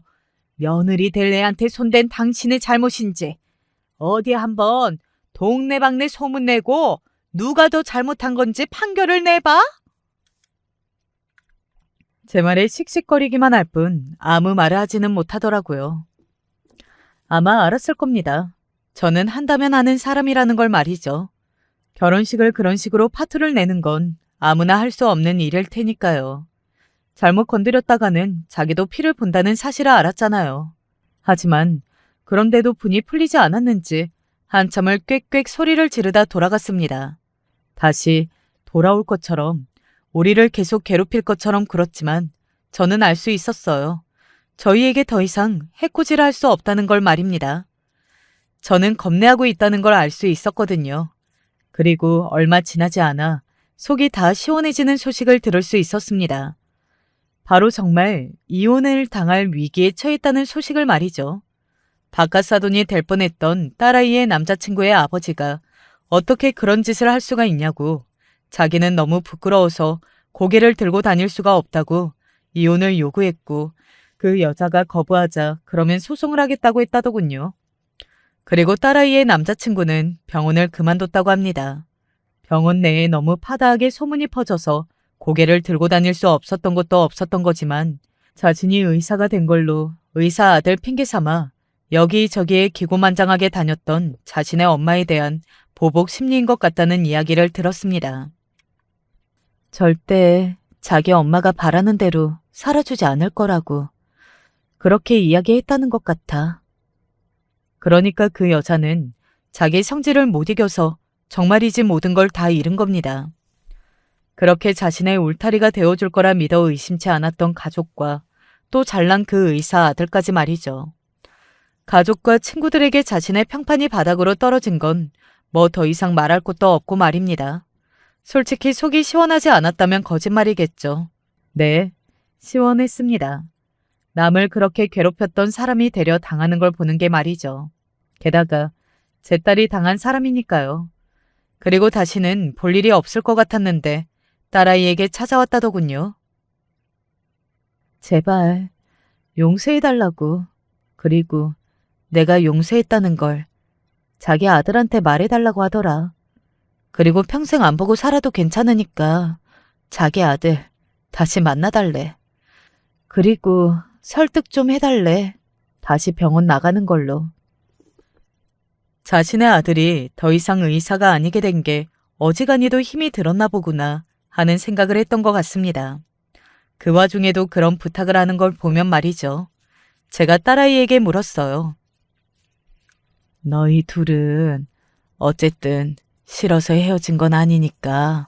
[SPEAKER 1] 며느리 될 애한테 손댄 당신의 잘못인지 어디 한번 동네방네 소문내고 누가 더 잘못한 건지 판결을 내봐? 제 말에 씩씩거리기만 할 뿐 아무 말을 하지는 못하더라고요. 아마 알았을 겁니다. 저는 한다면 하는 사람이라는 걸 말이죠. 결혼식을 그런 식으로 파투를 내는 건 아무나 할 수 없는 일일 테니까요. 잘못 건드렸다가는 자기도 피를 본다는 사실을 알았잖아요. 하지만 그런데도 분이 풀리지 않았는지 한참을 꽥꽥 소리를 지르다 돌아갔습니다. 다시 돌아올 것처럼 우리를 계속 괴롭힐 것처럼 굴었지만 저는 알 수 있었어요. 저희에게 더 이상 해코지를 할 수 없다는 걸 말입니다. 저는 겁내하고 있다는 걸 알 수 있었거든요. 그리고 얼마 지나지 않아 속이 다 시원해지는 소식을 들을 수 있었습니다. 바로 정말 이혼을 당할 위기에 처했다는 소식을 말이죠. 바깥사돈이 될 뻔했던 딸아이의 남자친구의 아버지가 어떻게 그런 짓을 할 수가 있냐고 자기는 너무 부끄러워서 고개를 들고 다닐 수가 없다고 이혼을 요구했고 그 여자가 거부하자 그러면 소송을 하겠다고 했다더군요. 그리고 딸아이의 남자친구는 병원을 그만뒀다고 합니다. 병원 내에 너무 파다하게 소문이 퍼져서 고개를 들고 다닐 수 없었던 것도 없었던 거지만 자신이 의사가 된 걸로 의사 아들 핑계 삼아 여기저기에 기고만장하게 다녔던 자신의 엄마에 대한 보복 심리인 것 같다는 이야기를 들었습니다. 절대 자기 엄마가 바라는 대로 살아주지 않을 거라고 그렇게 이야기했다는 것 같아. 그러니까 그 여자는 자기 성질을 못 이겨서 정말이지 모든 걸 다 잃은 겁니다. 그렇게 자신의 울타리가 되어줄 거라 믿어 의심치 않았던 가족과 또 잘난 그 의사 아들까지 말이죠. 가족과 친구들에게 자신의 평판이 바닥으로 떨어진 건 뭐 더 이상 말할 것도 없고 말입니다. 솔직히 속이 시원하지 않았다면 거짓말이겠죠. 네, 시원했습니다. 남을 그렇게 괴롭혔던 사람이 되려 당하는 걸 보는 게 말이죠. 게다가 제 딸이 당한 사람이니까요. 그리고 다시는 볼 일이 없을 것 같았는데 딸아이에게 찾아왔다더군요. 제발 용서해달라고. 그리고 내가 용서했다는 걸 자기 아들한테 말해달라고 하더라. 그리고 평생 안 보고 살아도 괜찮으니까 자기 아들 다시 만나달래. 그리고 설득 좀 해달래. 다시 병원 나가는 걸로. 자신의 아들이 더 이상 의사가 아니게 된 게 어지간히도 힘이 들었나 보구나 하는 생각을 했던 것 같습니다. 그 와중에도 그런 부탁을 하는 걸 보면 말이죠. 제가 딸아이에게 물었어요. 너희 둘은 어쨌든 싫어서 헤어진 건 아니니까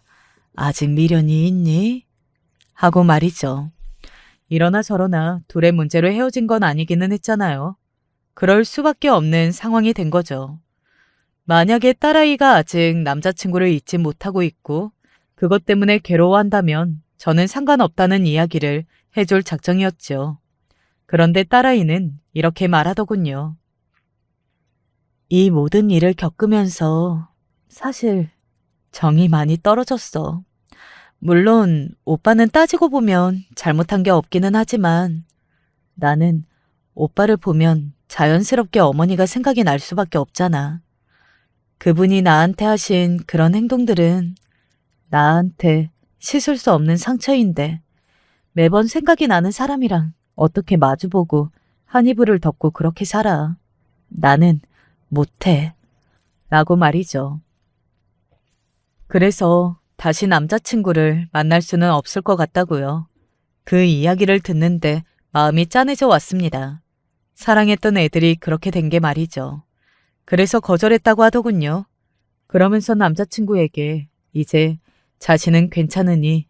[SPEAKER 1] 아직 미련이 있니? 하고 말이죠. 이러나 저러나 둘의 문제로 헤어진 건 아니기는 했잖아요. 그럴 수밖에 없는 상황이 된 거죠. 만약에 딸아이가 아직 남자친구를 잊지 못하고 있고 그것 때문에 괴로워한다면 저는 상관없다는 이야기를 해줄 작정이었죠. 그런데 딸아이는 이렇게 말하더군요. 이 모든 일을 겪으면서 사실 정이 많이 떨어졌어. 물론 오빠는 따지고 보면 잘못한 게 없기는 하지만 나는 오빠를 보면 자연스럽게 어머니가 생각이 날 수밖에 없잖아. 그분이 나한테 하신 그런 행동들은 나한테 씻을 수 없는 상처인데 매번 생각이 나는 사람이랑 어떻게 마주보고 한 이불을 덮고 그렇게 살아. 나는 못해. 라고 말이죠. 그래서 다시 남자친구를 만날 수는 없을 것 같다고요. 그 이야기를 듣는데 마음이 짠해져 왔습니다. 사랑했던 애들이 그렇게 된 게 말이죠. 그래서 거절했다고 하더군요. 그러면서 남자친구에게 이제 자신은 괜찮으니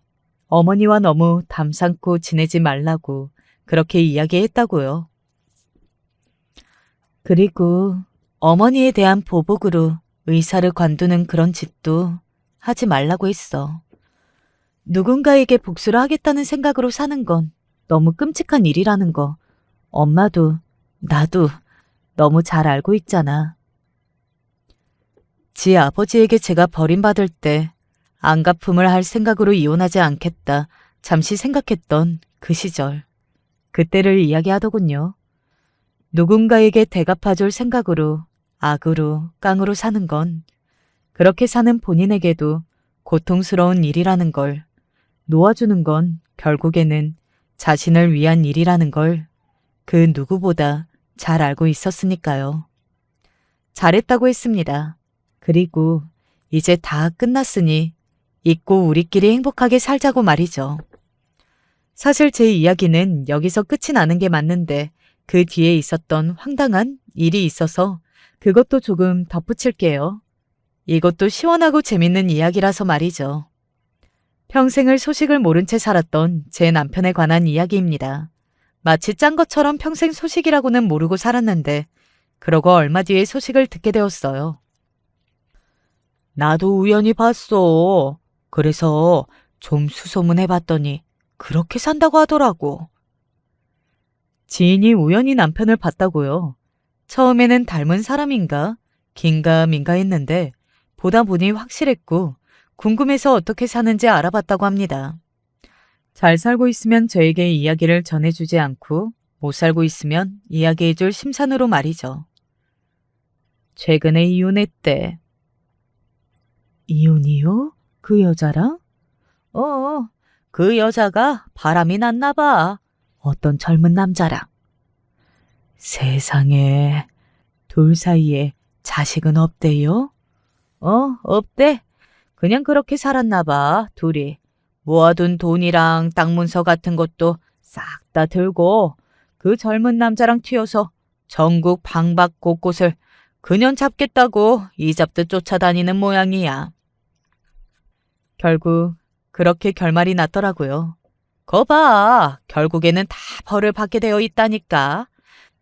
[SPEAKER 1] 어머니와 너무 담 삼고 지내지 말라고 그렇게 이야기했다고요. 그리고 어머니에 대한 보복으로 의사를 관두는 그런 짓도 하지 말라고 했어. 누군가에게 복수를 하겠다는 생각으로 사는 건 너무 끔찍한 일이라는 거 엄마도 나도 너무 잘 알고 있잖아. 지 아버지에게 제가 버림받을 때 안갚음을 할 생각으로 이혼하지 않겠다 잠시 생각했던 그 시절. 그때를 이야기하더군요. 누군가에게 대갚아줄 생각으로 악으로 깡으로 사는 건 그렇게 사는 본인에게도 고통스러운 일이라는 걸, 놓아주는 건 결국에는 자신을 위한 일이라는 걸 그 누구보다 잘 알고 있었으니까요. 잘했다고 했습니다. 그리고 이제 다 끝났으니 잊고 우리끼리 행복하게 살자고 말이죠. 사실 제 이야기는 여기서 끝이 나는 게 맞는데 그 뒤에 있었던 황당한 일이 있어서 그것도 조금 덧붙일게요. 이것도 시원하고 재밌는 이야기라서 말이죠. 평생을 소식을 모른 채 살았던 제 남편에 관한 이야기입니다. 마치 짠 것처럼 평생 소식이라고는 모르고 살았는데 그러고 얼마 뒤에 소식을 듣게 되었어요. 나도 우연히 봤어. 그래서 좀 수소문해봤더니 그렇게 산다고 하더라고. 지인이 우연히 남편을 봤다고요. 처음에는 닮은 사람인가 긴가민가 했는데 보다 보니 확실했고 궁금해서 어떻게 사는지 알아봤다고 합니다. 잘 살고 있으면 저에게 이야기를 전해주지 않고 못 살고 있으면 이야기해줄 심산으로 말이죠. 최근에 이혼했대. 이혼이요? 그 여자랑? 그 여자가 바람이 났나 봐. 어떤 젊은 남자랑. 세상에, 둘 사이에 자식은 없대요? 없대. 그냥 그렇게 살았나 봐, 둘이. 모아둔 돈이랑 땅 문서 같은 것도 싹 다 들고 그 젊은 남자랑 튀어서 전국 방박 곳곳을 그년 잡겠다고 이잡듯 쫓아다니는 모양이야. 결국 그렇게 결말이 났더라고요. 거 봐. 결국에는 다 벌을 받게 되어 있다니까.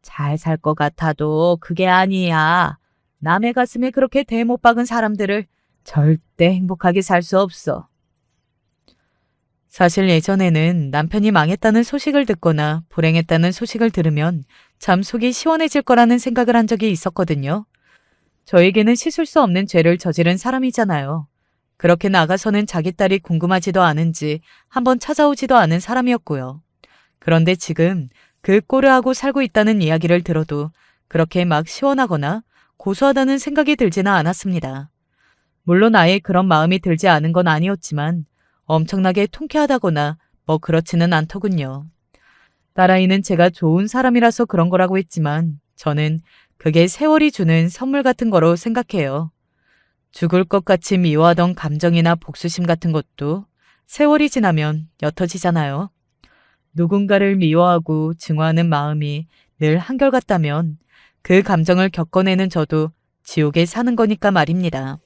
[SPEAKER 1] 잘 살 것 같아도 그게 아니야. 남의 가슴에 그렇게 대못 박은 사람들을 절대 행복하게 살 수 없어. 사실 예전에는 남편이 망했다는 소식을 듣거나 불행했다는 소식을 들으면 참 속이 시원해질 거라는 생각을 한 적이 있었거든요. 저에게는 씻을 수 없는 죄를 저지른 사람이잖아요. 그렇게 나가서는 자기 딸이 궁금하지도 않은지 한번 찾아오지도 않은 사람이었고요. 그런데 지금 그 꼴을 하고 살고 있다는 이야기를 들어도 그렇게 막 시원하거나 고소하다는 생각이 들지는 않았습니다. 물론 아예 그런 마음이 들지 않은 건 아니었지만 엄청나게 통쾌하다거나 뭐 그렇지는 않더군요. 딸아이는 제가 좋은 사람이라서 그런 거라고 했지만 저는 그게 세월이 주는 선물 같은 거로 생각해요. 죽을 것 같이 미워하던 감정이나 복수심 같은 것도 세월이 지나면 옅어지잖아요. 누군가를 미워하고 증오하는 마음이 늘 한결같다면 그 감정을 겪어내는 저도 지옥에 사는 거니까 말입니다.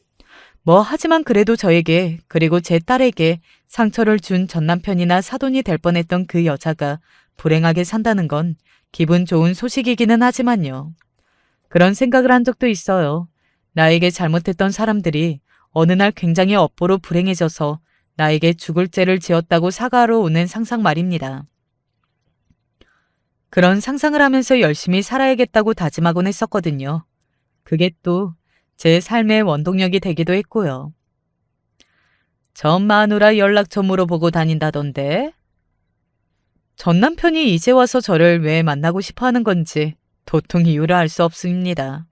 [SPEAKER 1] 하지만 그래도 저에게 그리고 제 딸에게 상처를 준 전남편이나 사돈이 될 뻔했던 그 여자가 불행하게 산다는 건 기분 좋은 소식이기는 하지만요. 그런 생각을 한 적도 있어요. 나에게 잘못했던 사람들이 어느 날 굉장히 업보로 불행해져서 나에게 죽을 죄를 지었다고 사과하러 오는 상상 말입니다. 그런 상상을 하면서 열심히 살아야겠다고 다짐하곤 했었거든요. 그게 또 제 삶의 원동력이 되기도 했고요. 전 마누라 연락처 물어보고 다닌다던데? 전 남편이 이제 와서 저를 왜 만나고 싶어 하는 건지 도통 이유를 알 수 없습니다.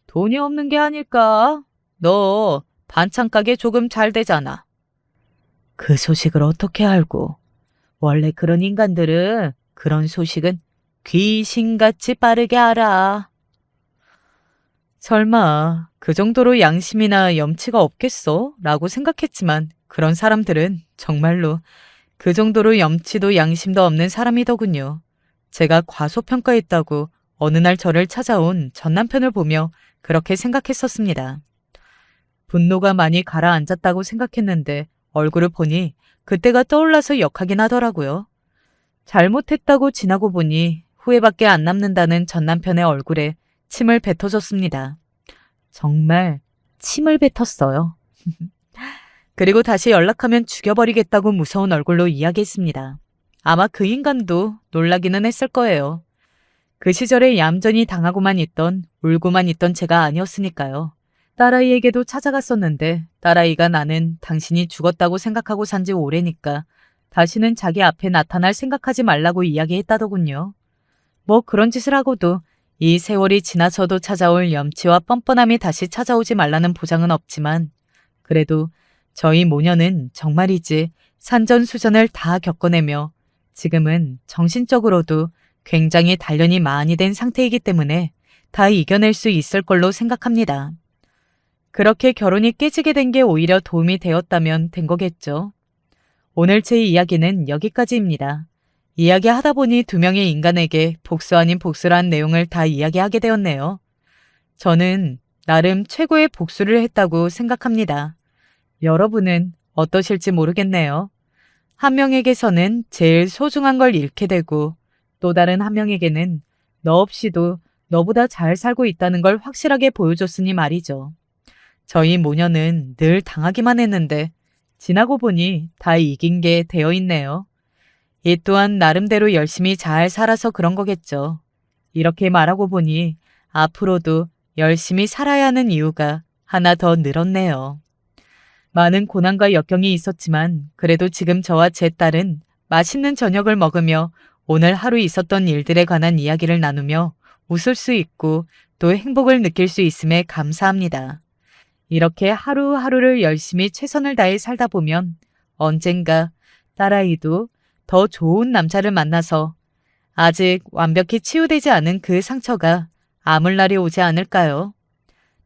[SPEAKER 1] 돈이 없는 게 아닐까? 너 반찬 가게 조금 잘 되잖아. 그 소식을 어떻게 알고? 원래 그런 인간들은 그런 소식은 귀신같이 빠르게 알아. 설마 그 정도로 양심이나 염치가 없겠어? 라고 생각했지만 그런 사람들은 정말로 그 정도로 염치도 양심도 없는 사람이더군요. 제가 어느 날 저를 찾아온 전 남편을 보며 그렇게 생각했었습니다. 분노가 많이 가라앉았다고 생각했는데 얼굴을 보니 그때가 떠올라서 역하긴 하더라고요. 잘못했다고 지나고 보니 후회밖에 안 남는다는 전 남편의 얼굴에 침을 뱉어줬습니다. 정말 침을 뱉었어요. 그리고 다시 연락하면 죽여버리겠다고 무서운 얼굴로 이야기했습니다. 아마 그 인간도 놀라기는 했을 거예요. 그 시절에 얌전히 당하고만 있던, 울고만 있던 제가 아니었으니까요. 딸아이에게도 찾아갔었는데 딸아이가 나는 당신이 죽었다고 생각하고 산 지 오래니까 다시는 자기 앞에 나타날 생각하지 말라고 이야기했다더군요. 뭐 그런 짓을 하고도 이 세월이 지나서도 찾아올 염치와 뻔뻔함이 다시 찾아오지 말라는 보장은 없지만 그래도 저희 모녀는 정말이지 산전수전을 다 겪어내며 지금은 정신적으로도 굉장히 단련이 많이 된 상태이기 때문에 다 이겨낼 수 있을 걸로 생각합니다. 그렇게 결혼이 깨지게 된 게 오히려 도움이 되었다면 된 거겠죠. 오늘 제 이야기는 여기까지입니다. 이야기하다 보니 두 명의 인간에게 복수 아닌 복수란 내용을 다 이야기하게 되었네요. 저는 나름 최고의 복수를 했다고 생각합니다. 여러분은 어떠실지 모르겠네요. 한 명에게서는 제일 소중한 걸 잃게 되고 또 다른 한 명에게는 너 없이도 너보다 잘 살고 있다는 걸 확실하게 보여줬으니 말이죠. 저희 모녀는 늘 당하기만 했는데 지나고 보니 다 이긴 게 되어 있네요. 이 또한 나름대로 열심히 잘 살아서 그런 거겠죠. 이렇게 말하고 보니 앞으로도 열심히 살아야 하는 이유가 하나 더 늘었네요. 많은 고난과 역경이 있었지만 그래도 지금 저와 제 딸은 맛있는 저녁을 먹으며 오늘 하루 있었던 일들에 관한 이야기를 나누며 웃을 수 있고 또 행복을 느낄 수 있음에 감사합니다. 이렇게 하루하루를 열심히 최선을 다해 살다 보면 언젠가 딸아이도 더 좋은 남자를 만나서 아직 완벽히 치유되지 않은 그 상처가 아물 날이 오지 않을까요?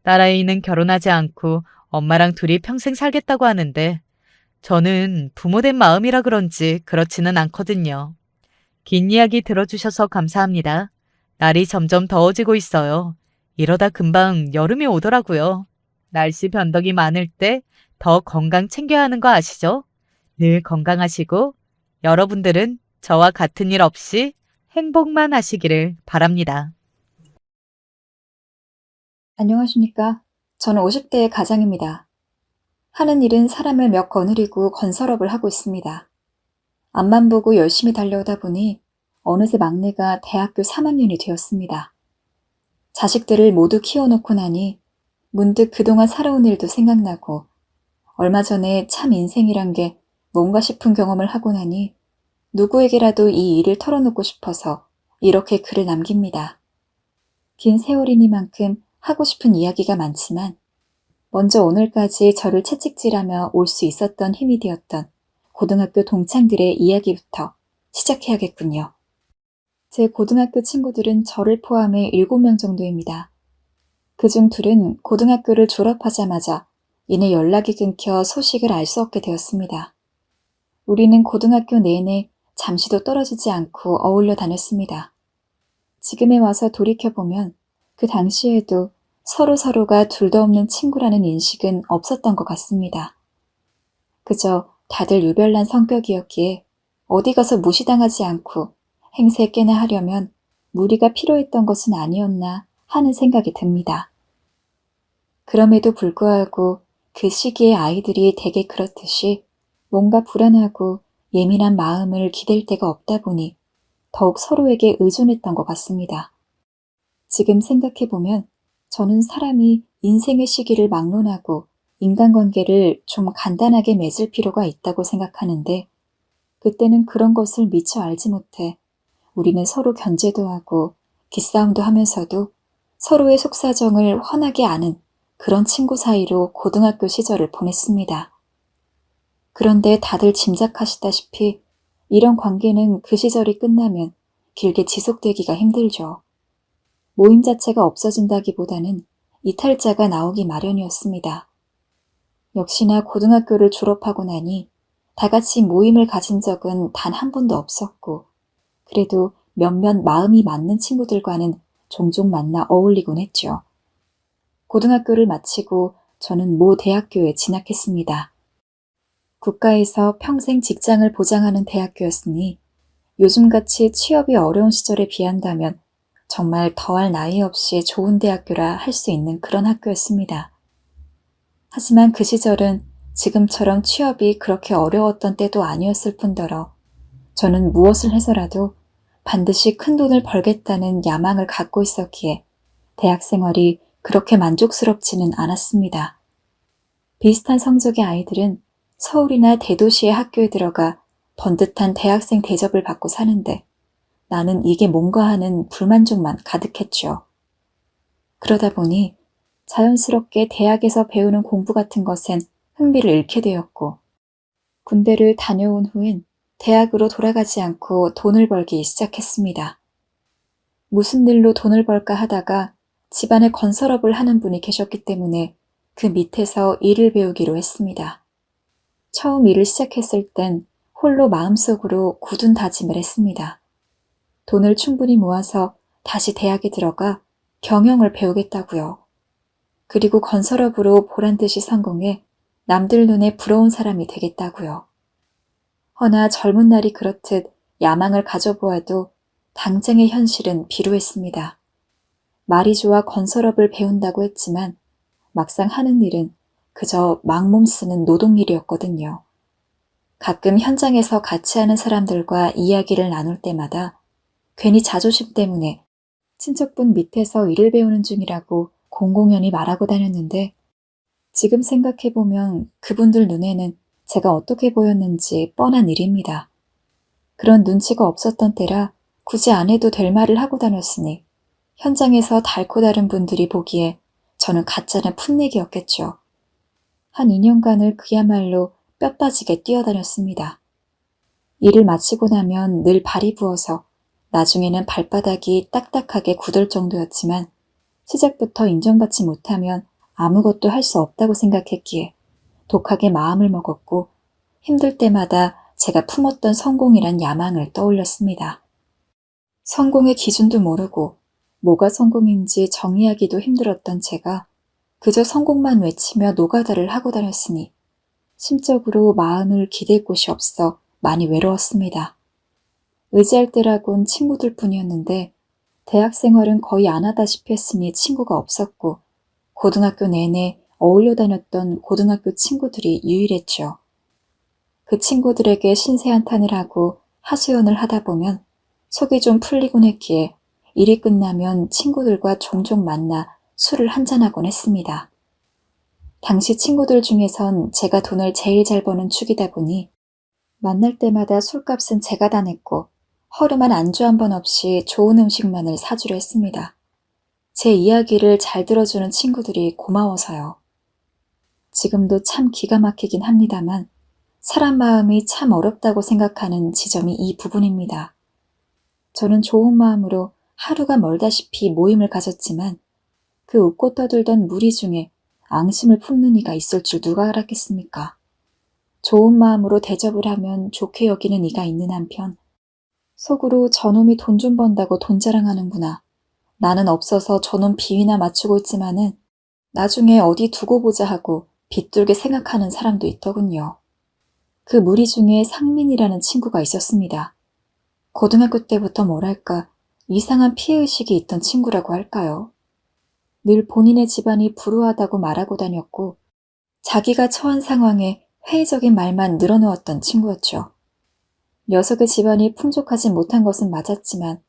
[SPEAKER 1] 딸아이는 결혼하지 않고 엄마랑 둘이 평생 살겠다고 하는데 저는 부모된 마음이라 그런지 그렇지는 않거든요. 긴 이야기 들어주셔서 감사합니다. 날이 점점 더워지고 있어요. 이러다 금방 여름이 오더라고요. 날씨 변덕이 많을 때 더 건강 챙겨야 하는 거 아시죠? 늘 건강하시고 여러분들은 저와 같은 일 없이 행복만 하시기를 바랍니다.
[SPEAKER 2] 안녕하십니까. 저는 50대의 가장입니다. 하는 일은 사람을 몇 거느리고 건설업을 하고 있습니다. 앞만 보고 열심히 달려오다 보니 어느새 막내가 대학교 3학년이 되었습니다. 자식들을 모두 키워놓고 나니 문득 그동안 살아온 일도 생각나고 얼마 전에 참 인생이란 게 뭔가 싶은 경험을 하고 나니 누구에게라도 이 일을 털어놓고 싶어서 이렇게 글을 남깁니다. 긴 세월이니만큼 하고 싶은 이야기가 많지만 먼저 오늘까지 저를 채찍질하며 올 수 있었던 힘이 되었던 고등학교 동창들의 이야기부터 시작해야겠군요. 제 고등학교 친구들은 저를 포함해 7명 정도입니다. 그중 둘은 고등학교를 졸업하자마자 이내 연락이 끊겨 소식을 알 수 없게 되었습니다. 우리는 고등학교 내내 잠시도 떨어지지 않고 어울려 다녔습니다. 지금에 와서 돌이켜보면 그 당시에도 서로가 둘도 없는 친구라는 인식은 없었던 것 같습니다. 그저 다들 유별난 성격이었기에 어디 가서 무시당하지 않고 행세 깨나 하려면 무리가 필요했던 것은 아니었나 하는 생각이 듭니다. 그럼에도 불구하고 그 시기의 아이들이 대개 그렇듯이 뭔가 불안하고 예민한 마음을 기댈 데가 없다 보니 더욱 서로에게 의존했던 것 같습니다. 지금 생각해보면 저는 사람이 인생의 시기를 막론하고 인간관계를 좀 간단하게 맺을 필요가 있다고 생각하는데 그때는 그런 것을 미처 알지 못해 우리는 서로 견제도 하고 기싸움도 하면서도 서로의 속사정을 훤하게 아는 그런 친구 사이로 고등학교 시절을 보냈습니다. 그런데 다들 짐작하시다시피 이런 관계는 그 시절이 끝나면 길게 지속되기가 힘들죠. 모임 자체가 없어진다기보다는 이탈자가 나오기 마련이었습니다. 역시나 고등학교를 졸업하고 나니 다 같이 모임을 가진 적은 단 한 번도 없었고 그래도 몇몇 마음이 맞는 친구들과는 종종 만나 어울리곤 했죠. 고등학교를 마치고 저는 모 대학교에 진학했습니다. 국가에서 평생 직장을 보장하는 대학교였으니 요즘같이 취업이 어려운 시절에 비한다면 정말 더할 나위 없이 좋은 대학교라 할 수 있는 그런 학교였습니다. 하지만 그 시절은 지금처럼 취업이 그렇게 어려웠던 때도 아니었을 뿐더러 저는 무엇을 해서라도 반드시 큰 돈을 벌겠다는 야망을 갖고 있었기에 대학 생활이 그렇게 만족스럽지는 않았습니다. 비슷한 성적의 아이들은 서울이나 대도시의 학교에 들어가 번듯한 대학생 대접을 받고 사는데 나는 이게 뭔가 하는 불만족만 가득했죠. 그러다 보니 자연스럽게 대학에서 배우는 공부 같은 것엔 흥미를 잃게 되었고 군대를 다녀온 후엔 대학으로 돌아가지 않고 돈을 벌기 시작했습니다. 무슨 일로 돈을 벌까 하다가 집안에 건설업을 하는 분이 계셨기 때문에 그 밑에서 일을 배우기로 했습니다. 처음 일을 시작했을 땐 홀로 마음속으로 굳은 다짐을 했습니다. 돈을 충분히 모아서 다시 대학에 들어가 경영을 배우겠다고요. 그리고 건설업으로 보란듯이 성공해 남들 눈에 부러운 사람이 되겠다고요. 허나 젊은 날이 그렇듯 야망을 가져보아도 당장의 현실은 비루했습니다. 말이 좋아 건설업을 배운다고 했지만 막상 하는 일은 그저 막몸 쓰는 노동일이었거든요. 가끔 현장에서 같이 하는 사람들과 이야기를 나눌 때마다 괜히 자존심 때문에 친척분 밑에서 일을 배우는 중이라고 공공연히 말하고 다녔는데 지금 생각해보면 그분들 눈에는 제가 어떻게 보였는지 뻔한 일입니다. 그런 눈치가 없었던 때라 굳이 안 해도 될 말을 하고 다녔으니 현장에서 달고 다른 분들이 보기에 저는 가짜는 풋내기였겠죠. 한 2년간을 그야말로 뼈 빠지게 뛰어다녔습니다. 일을 마치고 나면 늘 발이 부어서 나중에는 발바닥이 딱딱하게 굳을 정도였지만 시작부터 인정받지 못하면 아무것도 할 수 없다고 생각했기에 독하게 마음을 먹었고 힘들 때마다 제가 품었던 성공이란 야망을 떠올렸습니다. 성공의 기준도 모르고 뭐가 성공인지 정의하기도 힘들었던 제가 그저 성공만 외치며 노가다를 하고 다녔으니 심적으로 마음을 기댈 곳이 없어 많이 외로웠습니다. 의지할 때라곤 친구들 뿐이었는데 대학 생활은 거의 안 하다시피 했으니 친구가 없었고 고등학교 내내 어울려 다녔던 고등학교 친구들이 유일했죠. 그 친구들에게 신세한탄을 하고 하소연을 하다 보면 속이 좀 풀리곤 했기에 일이 끝나면 친구들과 종종 만나 술을 한잔하곤 했습니다. 당시 친구들 중에선 제가 돈을 제일 잘 버는 축이다 보니 만날 때마다 술값은 제가 다 냈고 허름한 안주 한 번 없이 좋은 음식만을 사주려 했습니다. 제 이야기를 잘 들어주는 친구들이 고마워서요. 지금도 참 기가 막히긴 합니다만 사람 마음이 참 어렵다고 생각하는 지점이 이 부분입니다. 저는 좋은 마음으로 하루가 멀다시피 모임을 가졌지만 그 웃고 떠들던 무리 중에 앙심을 품는 이가 있을 줄 누가 알았겠습니까? 좋은 마음으로 대접을 하면 좋게 여기는 이가 있는 한편 속으로 저놈이 돈 좀 번다고 돈 자랑하는구나. 나는 없어서 저놈 비위나 맞추고 있지만은 나중에 어디 두고 보자 하고 빗둘게 생각하는 사람도 있더군요. 그 무리 중에 상민이라는 친구가 있었습니다. 고등학교 때부터 뭐랄까 이상한 피해의식이 있던 친구라고 할까요? 늘 본인의 집안이 불우하다고 말하고 다녔고 자기가 처한 상황에 회의적인 말만 늘어놓았던 친구였죠. 녀석의 집안이 풍족하지 못한 것은 맞았지만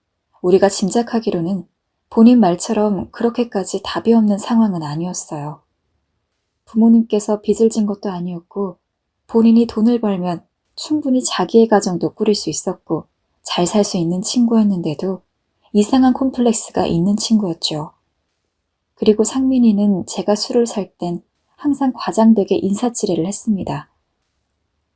[SPEAKER 2] 우리가 짐작하기로는 본인 말처럼 그렇게까지 답이 없는 상황은 아니었어요. 부모님께서 빚을 진 것도 아니었고 본인이 돈을 벌면 충분히 자기의 가정도 꾸릴 수 있었고 잘 살 수 있는 친구였는데도 이상한 콤플렉스가 있는 친구였죠. 그리고 상민이는 제가 술을 살 땐 항상 과장되게 인사치레를 했습니다.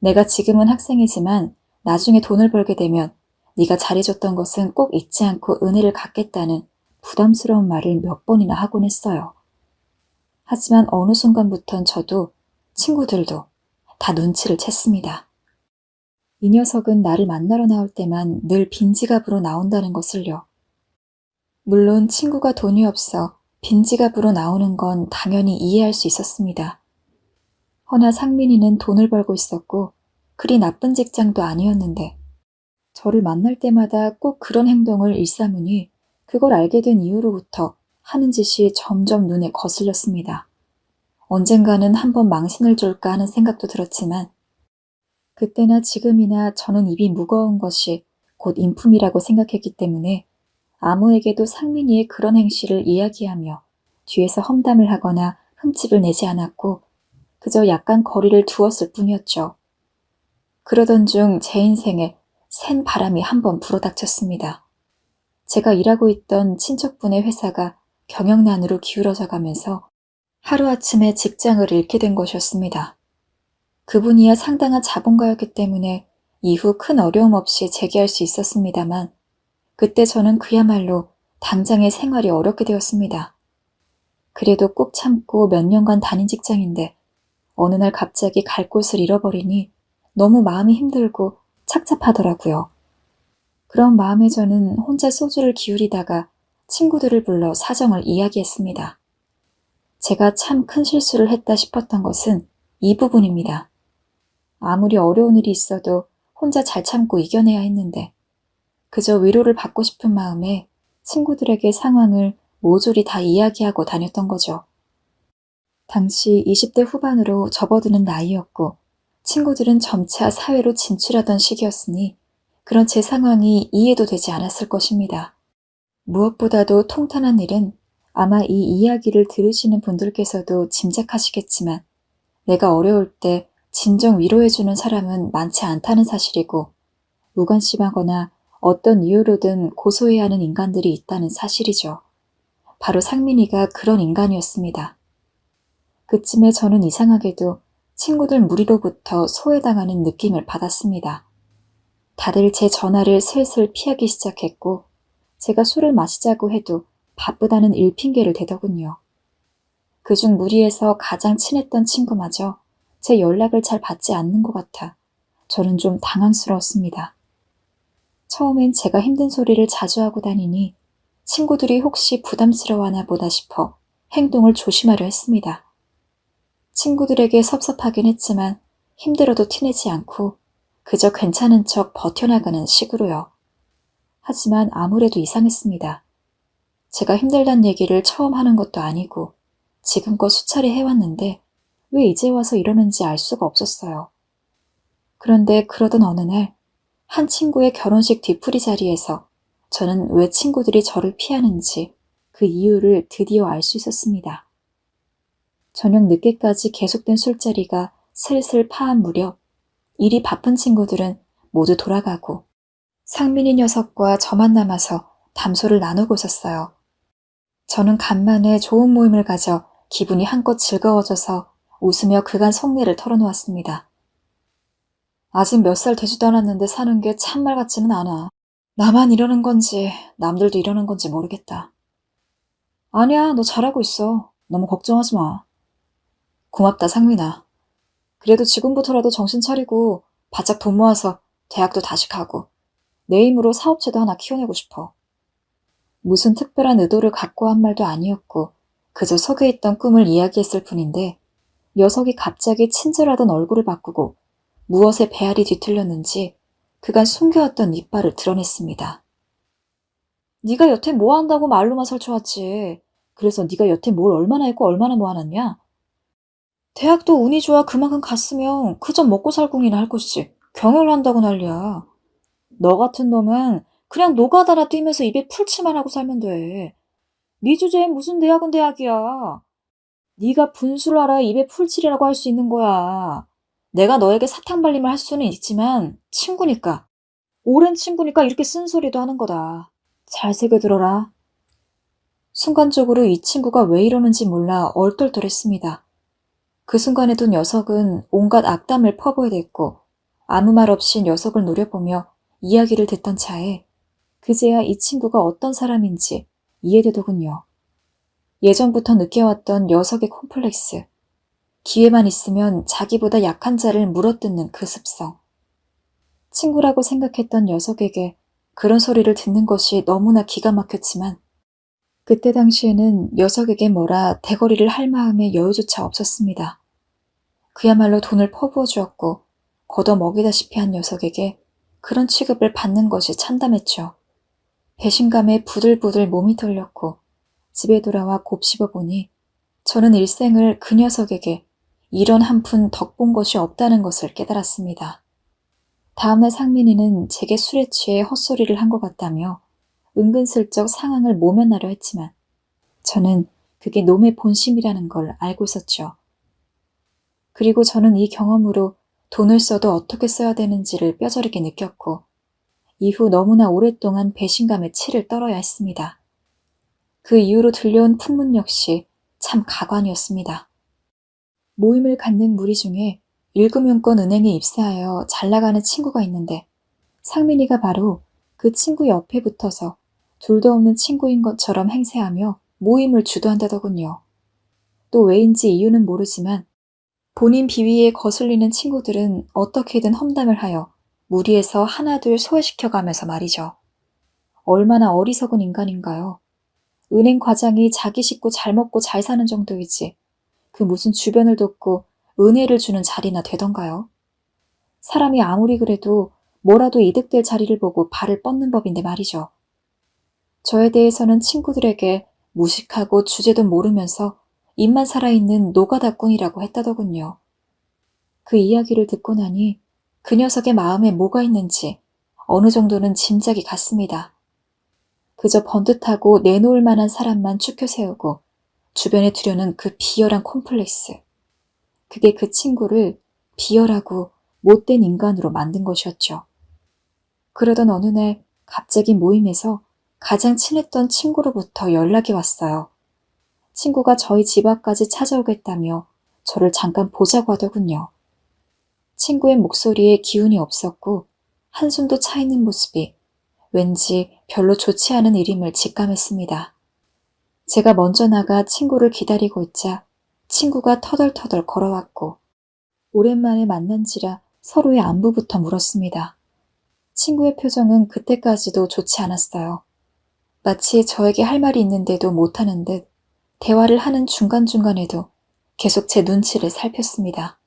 [SPEAKER 2] 내가 지금은 학생이지만 나중에 돈을 벌게 되면 네가 잘해줬던 것은 꼭 잊지 않고 은혜를 갚겠다는 부담스러운 말을 몇 번이나 하곤 했어요. 하지만 어느 순간부턴 저도 친구들도 다 눈치를 챘습니다. 이 녀석은 나를 만나러 나올 때만 늘 빈지갑으로 나온다는 것을요. 물론 친구가 돈이 없어 빈지갑으로 나오는 건 당연히 이해할 수 있었습니다. 허나 상민이는 돈을 벌고 있었고 그리 나쁜 직장도 아니었는데 저를 만날 때마다 꼭 그런 행동을 일삼으니 그걸 알게 된 이후로부터 하는 짓이 점점 눈에 거슬렸습니다. 언젠가는 한번 망신을 줄까 하는 생각도 들었지만 그때나 지금이나 저는 입이 무거운 것이 곧 인품이라고 생각했기 때문에 아무에게도 상민이의 그런 행실을 이야기하며 뒤에서 험담을 하거나 흠집을 내지 않았고 그저 약간 거리를 두었을 뿐이었죠. 그러던 중 제 인생에 센 바람이 한번 불어닥쳤습니다. 제가 일하고 있던 친척분의 회사가 경영난으로 기울어져 가면서 하루아침에 직장을 잃게 된 것이었습니다. 그분이야 상당한 자본가였기 때문에 이후 큰 어려움 없이 재기할 수 있었습니다만 그때 저는 그야말로 당장의 생활이 어렵게 되었습니다. 그래도 꾹 참고 몇 년간 다닌 직장인데 어느 날 갑자기 갈 곳을 잃어버리니 너무 마음이 힘들고 착잡하더라고요. 그런 마음에 저는 혼자 소주를 기울이다가 친구들을 불러 사정을 이야기했습니다. 제가 참 큰 실수를 했다 싶었던 것은 이 부분입니다. 아무리 어려운 일이 있어도 혼자 잘 참고 이겨내야 했는데 그저 위로를 받고 싶은 마음에 친구들에게 상황을 모조리 다 이야기하고 다녔던 거죠. 당시 20대 후반으로 접어드는 나이였고 친구들은 점차 사회로 진출하던 시기였으니 그런 제 상황이 이해도 되지 않았을 것입니다. 무엇보다도 통탄한 일은 아마 이 이야기를 들으시는 분들께서도 짐작하시겠지만 내가 어려울 때 진정 위로해주는 사람은 많지 않다는 사실이고 무관심하거나 어떤 이유로든 고소해야 하는 인간들이 있다는 사실이죠. 바로 상민이가 그런 인간이었습니다. 그쯤에 저는 이상하게도 친구들 무리로부터 소외당하는 느낌을 받았습니다. 다들 제 전화를 슬슬 피하기 시작했고 제가 술을 마시자고 해도 바쁘다는 일핑계를 대더군요. 그중 무리에서 가장 친했던 친구마저 제 연락을 잘 받지 않는 것 같아 저는 좀 당황스러웠습니다. 처음엔 제가 힘든 소리를 자주 하고 다니니 친구들이 혹시 부담스러워하나 보다 싶어 행동을 조심하려 했습니다. 친구들에게 섭섭하긴 했지만 힘들어도 티내지 않고 그저 괜찮은 척 버텨나가는 식으로요. 하지만 아무래도 이상했습니다. 제가 힘들단 얘기를 처음 하는 것도 아니고 지금껏 수차례 해왔는데 왜 이제 와서 이러는지 알 수가 없었어요. 그런데 그러던 어느 날 한 친구의 결혼식 뒤풀이 자리에서 저는 왜 친구들이 저를 피하는지 그 이유를 드디어 알 수 있었습니다. 저녁 늦게까지 계속된 술자리가 슬슬 파한 무렵 일이 바쁜 친구들은 모두 돌아가고 상민이 녀석과 저만 남아서 담소를 나누고 있었어요. 저는 간만에 좋은 모임을 가져 기분이 한껏 즐거워져서 웃으며 그간 속내를 털어놓았습니다. 아직 몇 살 되지도 않았는데 사는 게 참말 같지는 않아. 나만 이러는 건지 남들도 이러는 건지 모르겠다. 아니야, 너 잘하고 있어. 너무 걱정하지 마. 고맙다, 상민아. 그래도 지금부터라도 정신 차리고 바짝 돈 모아서 대학도 다시 가고 내 힘으로 사업체도 하나 키워내고 싶어. 무슨 특별한 의도를 갖고 한 말도 아니었고 그저 속에 있던 꿈을 이야기했을 뿐인데 녀석이 갑자기 친절하던 얼굴을 바꾸고 무엇에 배알이 뒤틀렸는지 그간 숨겨왔던 이빨을 드러냈습니다. 네가 여태 뭐 한다고 말로만 설쳐왔지. 그래서 네가 여태 뭘 얼마나 했고 얼마나 모아놨냐? 대학도 운이 좋아 그만큼 갔으면 그저 먹고 살궁이나 할 것이지. 경영을 한다고 난리야. 너 같은 놈은 그냥 노가다나 뛰면서 입에 풀칠만 하고 살면 돼. 네 주제엔 무슨 대학은 대학이야. 네가 분수를 알아야 입에 풀칠이라고 할 수 있는 거야. 내가 너에게 사탕 발림을 할 수는 있지만 친구니까. 오랜 친구니까 이렇게 쓴소리도 하는 거다. 잘 새겨 들어라. 순간적으로 이 친구가 왜 이러는지 몰라 얼떨떨했습니다. 그 순간에도 녀석은 온갖 악담을 퍼부어댔고 아무 말 없이 녀석을 노려보며 이야기를 듣던 차에 그제야 이 친구가 어떤 사람인지 이해되더군요. 예전부터 느껴왔던 녀석의 콤플렉스, 기회만 있으면 자기보다 약한 자를 물어뜯는 그 습성. 친구라고 생각했던 녀석에게 그런 소리를 듣는 것이 너무나 기가 막혔지만 그때 당시에는 녀석에게 뭐라 대거리를 할 마음의 여유조차 없었습니다. 그야말로 돈을 퍼부어 주었고 걷어 먹이다시피 한 녀석에게 그런 취급을 받는 것이 참담했죠. 배신감에 부들부들 몸이 떨렸고 집에 돌아와 곱씹어 보니 저는 일생을 그 녀석에게 이런 한 푼 덕본 것이 없다는 것을 깨달았습니다. 다음날 상민이는 제게 술에 취해 헛소리를 한 것 같다며 은근슬쩍 상황을 모면하려 했지만 저는 그게 놈의 본심이라는 걸 알고 있었죠. 그리고 저는 이 경험으로 돈을 써도 어떻게 써야 되는지를 뼈저리게 느꼈고 이후 너무나 오랫동안 배신감에 치를 떨어야 했습니다. 그 이후로 들려온 풍문 역시 참 가관이었습니다. 모임을 갖는 무리 중에 일금융권 은행에 입사하여 잘 나가는 친구가 있는데 상민이가 바로 그 친구 옆에 붙어서 둘도 없는 친구인 것처럼 행세하며 모임을 주도한다더군요. 또 왜인지 이유는 모르지만 본인 비위에 거슬리는 친구들은 어떻게든 험담을 하여 무리에서 하나둘 소외시켜가면서 말이죠. 얼마나 어리석은 인간인가요? 은행 과장이 자기 식구 잘 먹고 잘 사는 정도이지 그 무슨 주변을 돕고 은혜를 주는 자리나 되던가요? 사람이 아무리 그래도 뭐라도 이득될 자리를 보고 발을 뻗는 법인데 말이죠. 저에 대해서는 친구들에게 무식하고 주제도 모르면서 입만 살아있는 노가다꾼이라고 했다더군요. 그 이야기를 듣고 나니 그 녀석의 마음에 뭐가 있는지 어느 정도는 짐작이 갔습니다. 그저 번듯하고 내놓을 만한 사람만 추켜 세우고 주변에 두려는 그 비열한 콤플렉스. 그게 그 친구를 비열하고 못된 인간으로 만든 것이었죠. 그러던 어느 날 갑자기 모임에서 가장 친했던 친구로부터 연락이 왔어요. 친구가 저희 집 앞까지 찾아오겠다며 저를 잠깐 보자고 하더군요. 친구의 목소리에 기운이 없었고 한숨도 차 있는 모습이 왠지 별로 좋지 않은 일임을 직감했습니다. 제가 먼저 나가 친구를 기다리고 있자 친구가 터덜터덜 걸어왔고 오랜만에 만난지라 서로의 안부부터 물었습니다. 친구의 표정은 그때까지도 좋지 않았어요. 마치 저에게 할 말이 있는데도 못하는 듯 대화를 하는 중간중간에도 계속 제 눈치를 살폈습니다.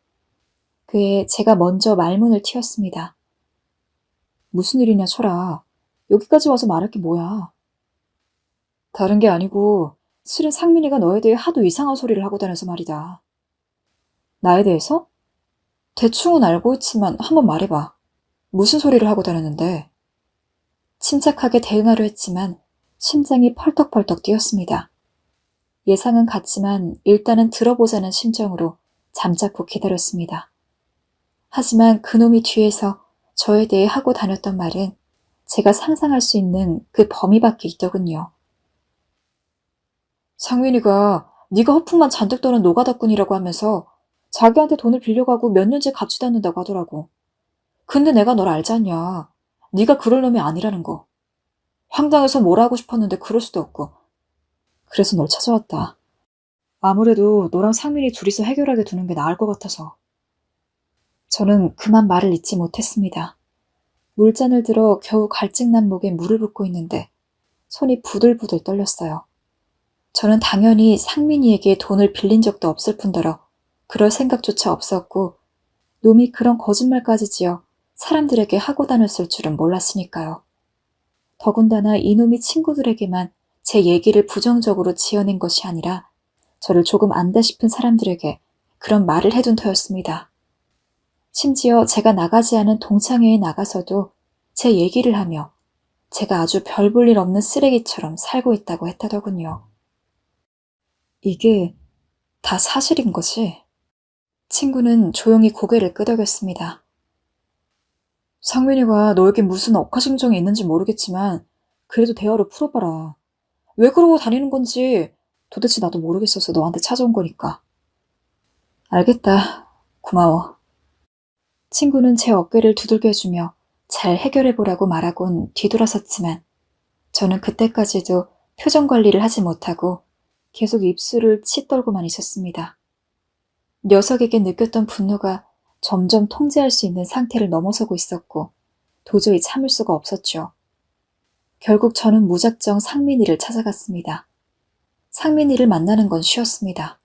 [SPEAKER 2] 그에 제가 먼저 말문을 틔웠습니다. 무슨 일이냐 철아. 여기까지 와서 말할 게 뭐야. 다른 게 아니고 실은 상민이가 너에 대해 하도 이상한 소리를 하고 다녀서 말이다. 나에 대해서? 대충은 알고 있지만 한번 말해봐. 무슨 소리를 하고 다녔는데? 침착하게 대응하려 했지만 심장이 펄떡펄떡 뛰었습니다. 예상은 같지만 일단은 들어보자는 심정으로 잠자코 기다렸습니다. 하지만 그놈이 뒤에서 저에 대해 하고 다녔던 말은 제가 상상할 수 있는 그 범위 밖에 있더군요. 상민이가 네가 허풍만 잔뜩 떠는 노가다꾼이라고 하면서 자기한테 돈을 빌려가고 몇 년째 갚지도 않는다고 하더라고. 근데 내가 널 알지 않냐. 네가 그럴 놈이 아니라는 거. 황당해서 뭐라 하고 싶었는데 그럴 수도 없고. 그래서 널 찾아왔다. 아무래도 너랑 상민이 둘이서 해결하게 두는 게 나을 것 같아서. 저는 그만 말을 잇지 못했습니다. 물잔을 들어 겨우 갈증난 목에 물을 붓고 있는데 손이 부들부들 떨렸어요. 저는 당연히 상민이에게 돈을 빌린 적도 없을 뿐더러 그럴 생각조차 없었고 놈이 그런 거짓말까지 지어 사람들에게 하고 다녔을 줄은 몰랐으니까요. 더군다나 이놈이 친구들에게만 제 얘기를 부정적으로 지어낸 것이 아니라 저를 조금 안다 싶은 사람들에게 그런 말을 해둔 터였습니다. 심지어 제가 나가지 않은 동창회에 나가서도 제 얘기를 하며 제가 아주 별 볼 일 없는 쓰레기처럼 살고 있다고 했다더군요. 이게 다 사실인 거지? 친구는 조용히 고개를 끄덕였습니다. 상민이가 너에게 무슨 억하심정이 있는지 모르겠지만 그래도 대화로 풀어봐라. 왜 그러고 다니는 건지 도대체 나도 모르겠어서 너한테 찾아온 거니까. 알겠다. 고마워. 친구는 제 어깨를 두들겨 주며 잘 해결해보라고 말하곤 뒤돌아섰지만 저는 그때까지도 표정 관리를 하지 못하고 계속 입술을 치떨고만 있었습니다. 녀석에게 느꼈던 분노가 점점 통제할 수 있는 상태를 넘어서고 있었고 도저히 참을 수가 없었죠. 결국 저는 무작정 상민이를 찾아갔습니다. 상민이를 만나는 건 쉬웠습니다.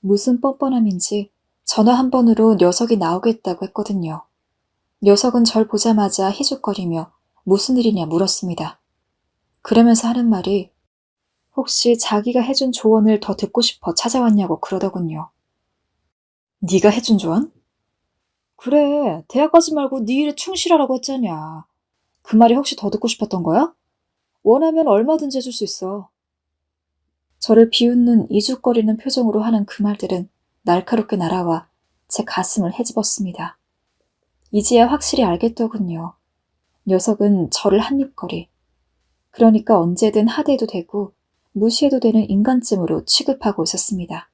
[SPEAKER 2] 무슨 뻔뻔함인지 전화 한 번으로 녀석이 나오겠다고 했거든요. 녀석은 절 보자마자 희죽거리며 무슨 일이냐 물었습니다. 그러면서 하는 말이 혹시 자기가 해준 조언을 더 듣고 싶어 찾아왔냐고 그러더군요. 네가 해준 조언? 그래, 대학 가지 말고 네 일에 충실하라고 했잖냐. 그 말이 혹시 더 듣고 싶었던 거야? 원하면 얼마든지 해줄 수 있어. 저를 비웃는 이죽거리는 표정으로 하는 그 말들은 날카롭게 날아와 제 가슴을 헤집었습니다. 이제야 확실히 알겠더군요. 녀석은 저를 한입거리, 그러니까 언제든 하대해도 되고 무시해도 되는 인간쯤으로 취급하고 있었습니다.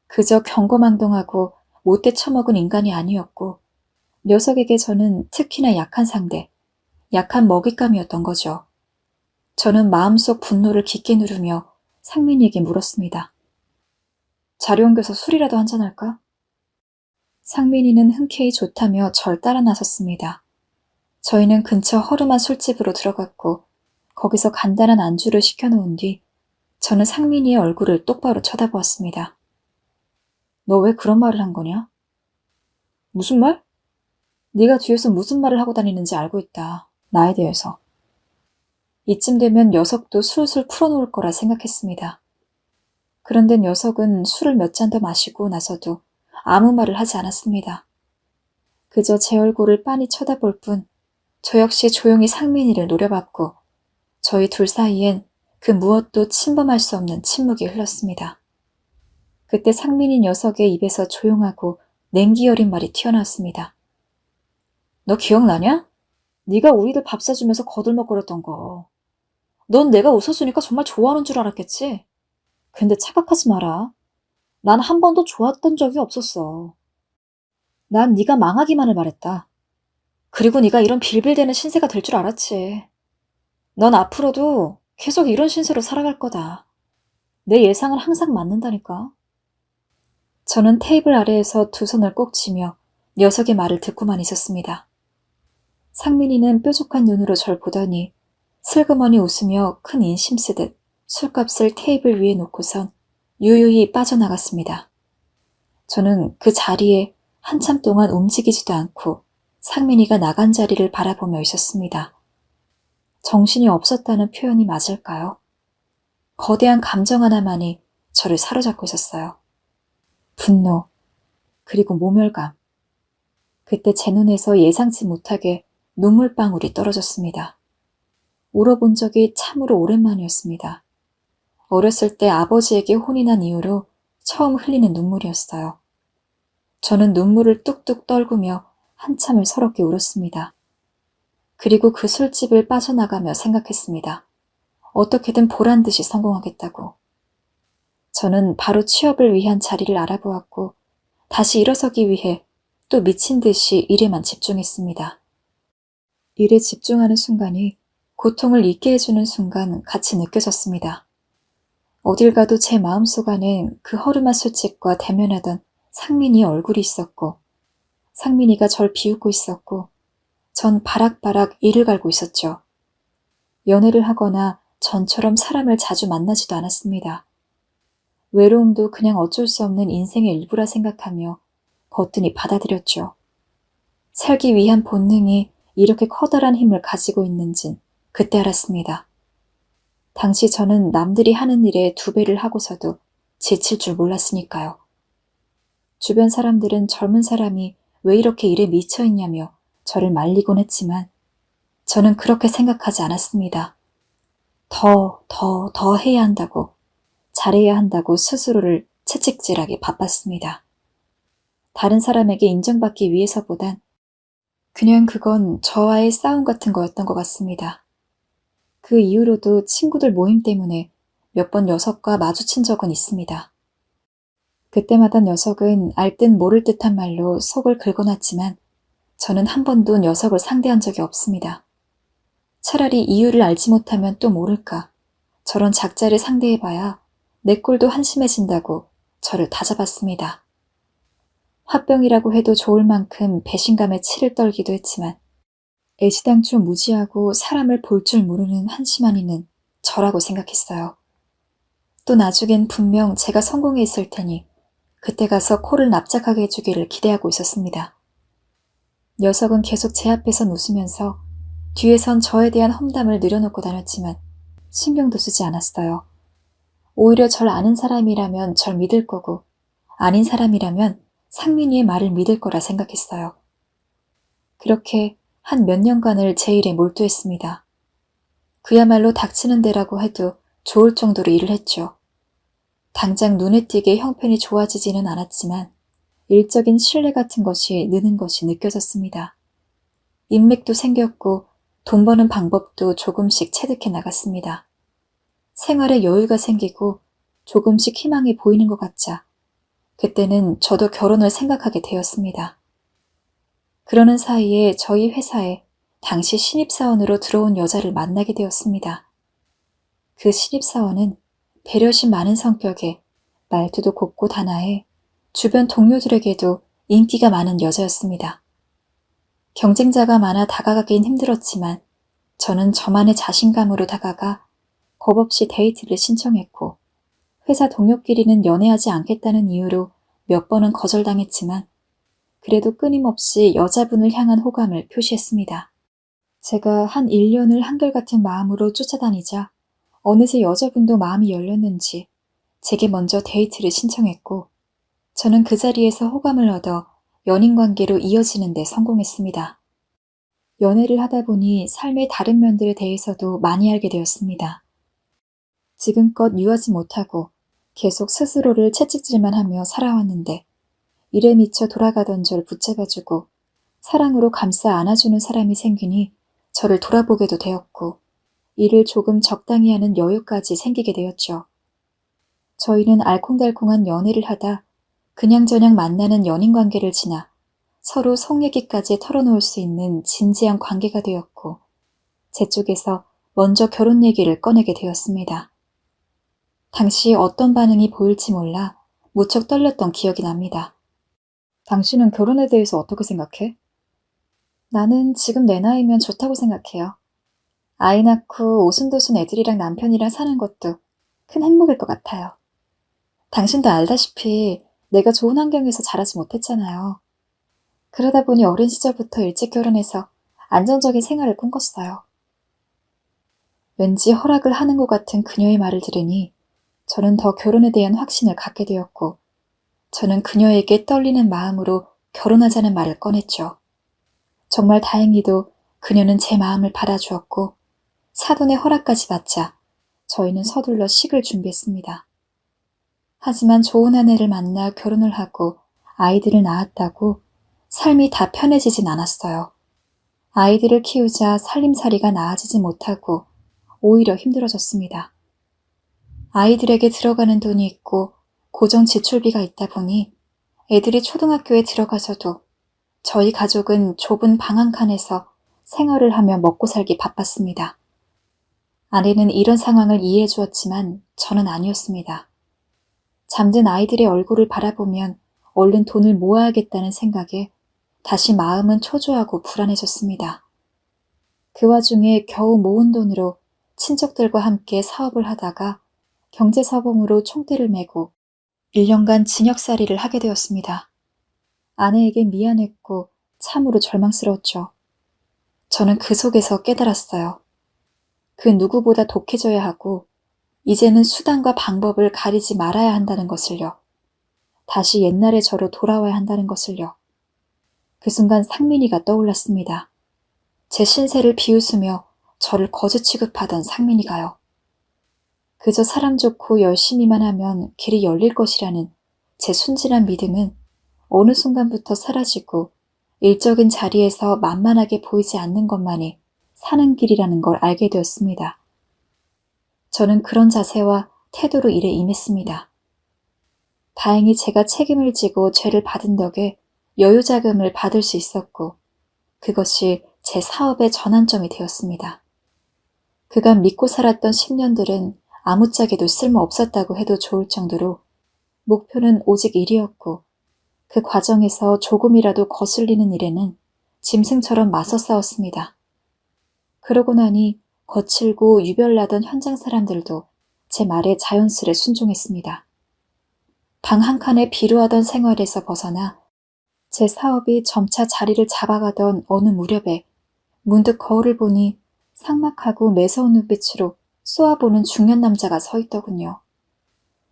[SPEAKER 2] 그저 경거망동하고 못돼 처먹은 인간이 아니었고 녀석에게 저는 특히나 약한 상대, 약한 먹잇감이었던 거죠. 저는 마음속 분노를 깊게 누르며 상민이에게 물었습니다. 자리 옮겨서 술이라도 한잔할까? 상민이는 흔쾌히 좋다며 절 따라 나섰습니다. 저희는 근처 허름한 술집으로 들어갔고 거기서 간단한 안주를 시켜놓은 뒤 저는 상민이의 얼굴을 똑바로 쳐다보았습니다. 너 왜 그런 말을 한 거냐? 무슨 말? 네가 뒤에서 무슨 말을 하고 다니는지 알고 있다. 나에 대해서. 이쯤 되면 녀석도 술술 풀어놓을 거라 생각했습니다. 그런데 녀석은 술을 몇 잔 더 마시고 나서도 아무 말을 하지 않았습니다. 그저 제 얼굴을 빤히 쳐다볼 뿐 저 역시 조용히 상민이를 노려봤고 저희 둘 사이엔 그 무엇도 침범할 수 없는 침묵이 흘렀습니다. 그때 상민이 녀석의 입에서 조용하고 냉기 어린 말이 튀어나왔습니다. 너 기억나냐? 네가 우리들 밥 사주면서 거들먹거렸던 거. 넌 내가 웃어주니까 정말 좋아하는 줄 알았겠지? 근데 착각하지 마라. 난 한 번도 좋았던 적이 없었어. 난 네가 망하기만을 바랬다. 그리고 네가 이런 빌빌대는 신세가 될 줄 알았지. 넌 앞으로도 계속 이런 신세로 살아갈 거다. 내 예상은 항상 맞는다니까. 저는 테이블 아래에서 두 손을 꼭 쥐며 녀석의 말을 듣고만 있었습니다. 상민이는 뾰족한 눈으로 절 보더니 슬그머니 웃으며 큰 인심 쓰듯 술값을 테이블 위에 놓고선 유유히 빠져나갔습니다. 저는 그 자리에 한참 동안 움직이지도 않고 상민이가 나간 자리를 바라보며 있었습니다. 정신이 없었다는 표현이 맞을까요? 거대한 감정 하나만이 저를 사로잡고 있었어요. 분노, 그리고 모멸감. 그때 제 눈에서 예상치 못하게 눈물방울이 떨어졌습니다. 울어본 적이 참으로 오랜만이었습니다. 어렸을 때 아버지에게 혼이 난 이후로 처음 흘리는 눈물이었어요. 저는 눈물을 뚝뚝 떨구며 한참을 서럽게 울었습니다. 그리고 그 술집을 빠져나가며 생각했습니다. 어떻게든 보란 듯이 성공하겠다고. 저는 바로 취업을 위한 자리를 알아보았고 다시 일어서기 위해 또 미친 듯이 일에만 집중했습니다. 일에 집중하는 순간이 고통을 잊게 해주는 순간 같이 느껴졌습니다. 어딜 가도 제 마음속 안엔 그 허름한 술집과 대면하던 상민이의 얼굴이 있었고 상민이가 절 비웃고 있었고 전 바락바락 이를 갈고 있었죠. 연애를 하거나 전처럼 사람을 자주 만나지도 않았습니다. 외로움도 그냥 어쩔 수 없는 인생의 일부라 생각하며 거뜬히 받아들였죠. 살기 위한 본능이 이렇게 커다란 힘을 가지고 있는진 그때 알았습니다. 당시 저는 남들이 하는 일에 2배를 하고서도 지칠 줄 몰랐으니까요. 주변 사람들은 젊은 사람이 왜 이렇게 일에 미쳐 있냐며 저를 말리곤 했지만 저는 그렇게 생각하지 않았습니다. 더 해야 한다고, 잘해야 한다고 스스로를 채찍질하기 바빴습니다. 다른 사람에게 인정받기 위해서보단 그냥 그건 저와의 싸움 같은 거였던 것 같습니다. 그 이후로도 친구들 모임 때문에 몇 번 녀석과 마주친 적은 있습니다. 그때마다 녀석은 알듯 모를 듯한 말로 속을 긁어놨지만 저는 한 번도 녀석을 상대한 적이 없습니다. 차라리 이유를 알지 못하면 또 모를까. 저런 작자를 상대해봐야 내 꼴도 한심해진다고 저를 다잡았습니다. 화병이라고 해도 좋을 만큼 배신감에 치를 떨기도 했지만 애시당초 무지하고 사람을 볼 줄 모르는 한심한 이는 저라고 생각했어요. 또 나중엔 분명 제가 성공해 있을 테니 그때 가서 코를 납작하게 해주기를 기대하고 있었습니다. 녀석은 계속 제 앞에선 웃으면서 뒤에선 저에 대한 험담을 늘여놓고 다녔지만 신경도 쓰지 않았어요. 오히려 절 아는 사람이라면 절 믿을 거고 아닌 사람이라면 상민이의 말을 믿을 거라 생각했어요. 그렇게 한 몇 년간을 제 일에 몰두했습니다. 그야말로 닥치는 데라고 해도 좋을 정도로 일을 했죠. 당장 눈에 띄게 형편이 좋아지지는 않았지만 일적인 신뢰 같은 것이 느는 것이 느껴졌습니다. 인맥도 생겼고 돈 버는 방법도 조금씩 체득해 나갔습니다. 생활에 여유가 생기고 조금씩 희망이 보이는 것 같자 그때는 저도 결혼을 생각하게 되었습니다. 그러는 사이에 저희 회사에 당시 신입사원으로 들어온 여자를 만나게 되었습니다. 그 신입사원은 배려심 많은 성격에 말투도 곱고 단아해 주변 동료들에게도 인기가 많은 여자였습니다. 경쟁자가 많아 다가가긴 힘들었지만 저는 저만의 자신감으로 다가가 겁없이 데이트를 신청했고 회사 동료끼리는 연애하지 않겠다는 이유로 몇 번은 거절당했지만 그래도 끊임없이 여자분을 향한 호감을 표시했습니다. 제가 한 1년을 한결같은 마음으로 쫓아다니자 어느새 여자분도 마음이 열렸는지 제게 먼저 데이트를 신청했고 저는 그 자리에서 호감을 얻어 연인관계로 이어지는 데 성공했습니다. 연애를 하다 보니 삶의 다른 면들에 대해서도 많이 알게 되었습니다. 지금껏 유하지 못하고 계속 스스로를 채찍질만 하며 살아왔는데 일에 미쳐 돌아가던 절 붙잡아주고 사랑으로 감싸 안아주는 사람이 생기니 저를 돌아보게도 되었고 일을 조금 적당히 하는 여유까지 생기게 되었죠. 저희는 알콩달콩한 연애를 하다 그냥저냥 만나는 연인관계를 지나 서로 속 얘기까지 털어놓을 수 있는 진지한 관계가 되었고 제 쪽에서 먼저 결혼 얘기를 꺼내게 되었습니다. 당시 어떤 반응이 보일지 몰라 무척 떨렸던 기억이 납니다. 당신은 결혼에 대해서 어떻게 생각해? 나는 지금 내 나이면 좋다고 생각해요. 아이 낳고 오순도순 애들이랑 남편이랑 사는 것도 큰 행복일 것 같아요. 당신도 알다시피 내가 좋은 환경에서 자라지 못했잖아요. 그러다 보니 어린 시절부터 일찍 결혼해서 안정적인 생활을 꿈꿨어요. 왠지 허락을 하는 것 같은 그녀의 말을 들으니 저는 더 결혼에 대한 확신을 갖게 되었고 저는 그녀에게 떨리는 마음으로 결혼하자는 말을 꺼냈죠. 정말 다행히도 그녀는 제 마음을 받아주었고 사돈의 허락까지 받자 저희는 서둘러 식을 준비했습니다. 하지만 좋은 아내를 만나 결혼을 하고 아이들을 낳았다고 삶이 다 편해지진 않았어요. 아이들을 키우자 살림살이가 나아지지 못하고 오히려 힘들어졌습니다. 아이들에게 들어가는 돈이 있고 고정 지출비가 있다 보니 애들이 초등학교에 들어가서도 저희 가족은 좁은 방 한 칸에서 생활을 하며 먹고 살기 바빴습니다. 아내는 이런 상황을 이해해 주었지만 저는 아니었습니다. 잠든 아이들의 얼굴을 바라보면 얼른 돈을 모아야겠다는 생각에 다시 마음은 초조하고 불안해졌습니다. 그 와중에 겨우 모은 돈으로 친척들과 함께 사업을 하다가 경제사범으로 총대를 메고 1년간 징역살이를 하게 되었습니다. 아내에게 미안했고 참으로 절망스러웠죠. 저는 그 속에서 깨달았어요. 그 누구보다 독해져야 하고 이제는 수단과 방법을 가리지 말아야 한다는 것을요. 다시 옛날의 저로 돌아와야 한다는 것을요. 그 순간 상민이가 떠올랐습니다. 제 신세를 비웃으며 저를 거지 취급하던 상민이가요. 그저 사람 좋고 열심히만 하면 길이 열릴 것이라는 제 순진한 믿음은 어느 순간부터 사라지고 일적인 자리에서 만만하게 보이지 않는 것만이 사는 길이라는 걸 알게 되었습니다. 저는 그런 자세와 태도로 일에 임했습니다. 다행히 제가 책임을 지고 죄를 받은 덕에 여유자금을 받을 수 있었고 그것이 제 사업의 전환점이 되었습니다. 그간 믿고 살았던 10년들은 아무짝에도 쓸모없었다고 해도 좋을 정도로 목표는 오직 일이었고 그 과정에서 조금이라도 거슬리는 일에는 짐승처럼 맞서 싸웠습니다. 그러고 나니 거칠고 유별나던 현장 사람들도 제 말에 자연스레 순종했습니다. 방 한 칸에 비루하던 생활에서 벗어나 제 사업이 점차 자리를 잡아가던 어느 무렵에 문득 거울을 보니 삭막하고 매서운 눈빛으로 쏘아보는 중년 남자가 서 있더군요.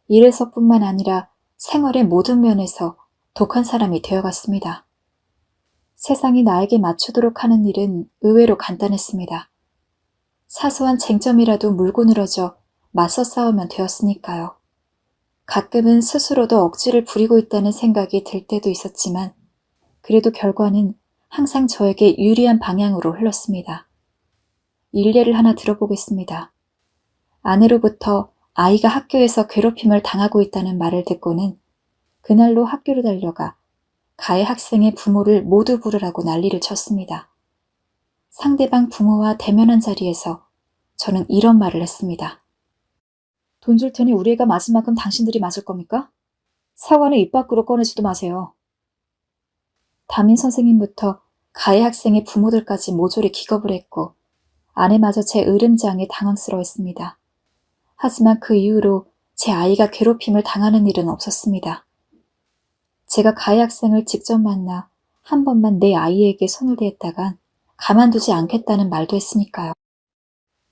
[SPEAKER 2] 일에서뿐만 아니라 생활의 모든 면에서 독한 사람이 되어갔습니다. 세상이 나에게 맞추도록 하는 일은 의외로 간단했습니다. 사소한 쟁점이라도 물고 늘어져 맞서 싸우면 되었으니까요. 가끔은 스스로도 억지를 부리고 있다는 생각이 들 때도 있었지만 그래도 결과는 항상 저에게 유리한 방향으로 흘렀습니다. 일례를 하나 들어보겠습니다. 아내로부터 아이가 학교에서 괴롭힘을 당하고 있다는 말을 듣고는 그날로 학교로 달려가 가해 학생의 부모를 모두 부르라고 난리를 쳤습니다. 상대방 부모와 대면한 자리에서 저는 이런 말을 했습니다. 돈 줄 테니 우리 애가 맞은 만큼 당신들이 맞을 겁니까? 사과는 입 밖으로 꺼내지도 마세요. 담임 선생님부터 가해 학생의 부모들까지 모조리 기겁을 했고 아내마저 제 으름장에 당황스러워했습니다. 하지만 그 이후로 제 아이가 괴롭힘을 당하는 일은 없었습니다. 제가 가해 학생을 직접 만나 한 번만 내 아이에게 손을 대했다간 가만두지 않겠다는 말도 했으니까요.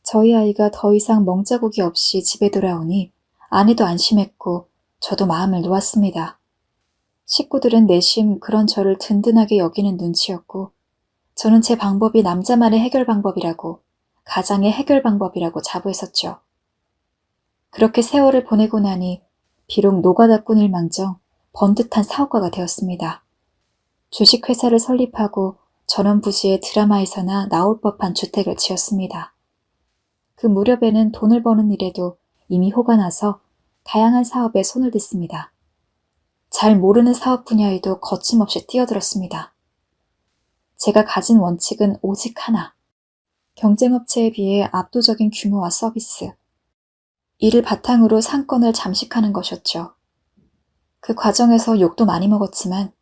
[SPEAKER 2] 저희 아이가 더 이상 멍자국이 없이 집에 돌아오니 아내도 안심했고 저도 마음을 놓았습니다. 식구들은 내심 그런 저를 든든하게 여기는 눈치였고 저는 제 방법이 남자만의 해결 방법이라고 가장의 해결 방법이라고 자부했었죠. 그렇게 세월을 보내고 나니 비록 노가다꾼 일망정 번듯한 사업가가 되었습니다. 주식회사를 설립하고 전원 부지의 드라마에서나 나올 법한 주택을 지었습니다. 그 무렵에는 돈을 버는 일에도 이미 호가 나서 다양한 사업에 손을 댔습니다. 잘 모르는 사업 분야에도 거침없이 뛰어들었습니다. 제가 가진 원칙은 오직 하나. 경쟁업체에 비해 압도적인 규모와 서비스. 이를 바탕으로 상권을 잠식하는 것이었죠. 그 과정에서 욕도 많이 먹었지만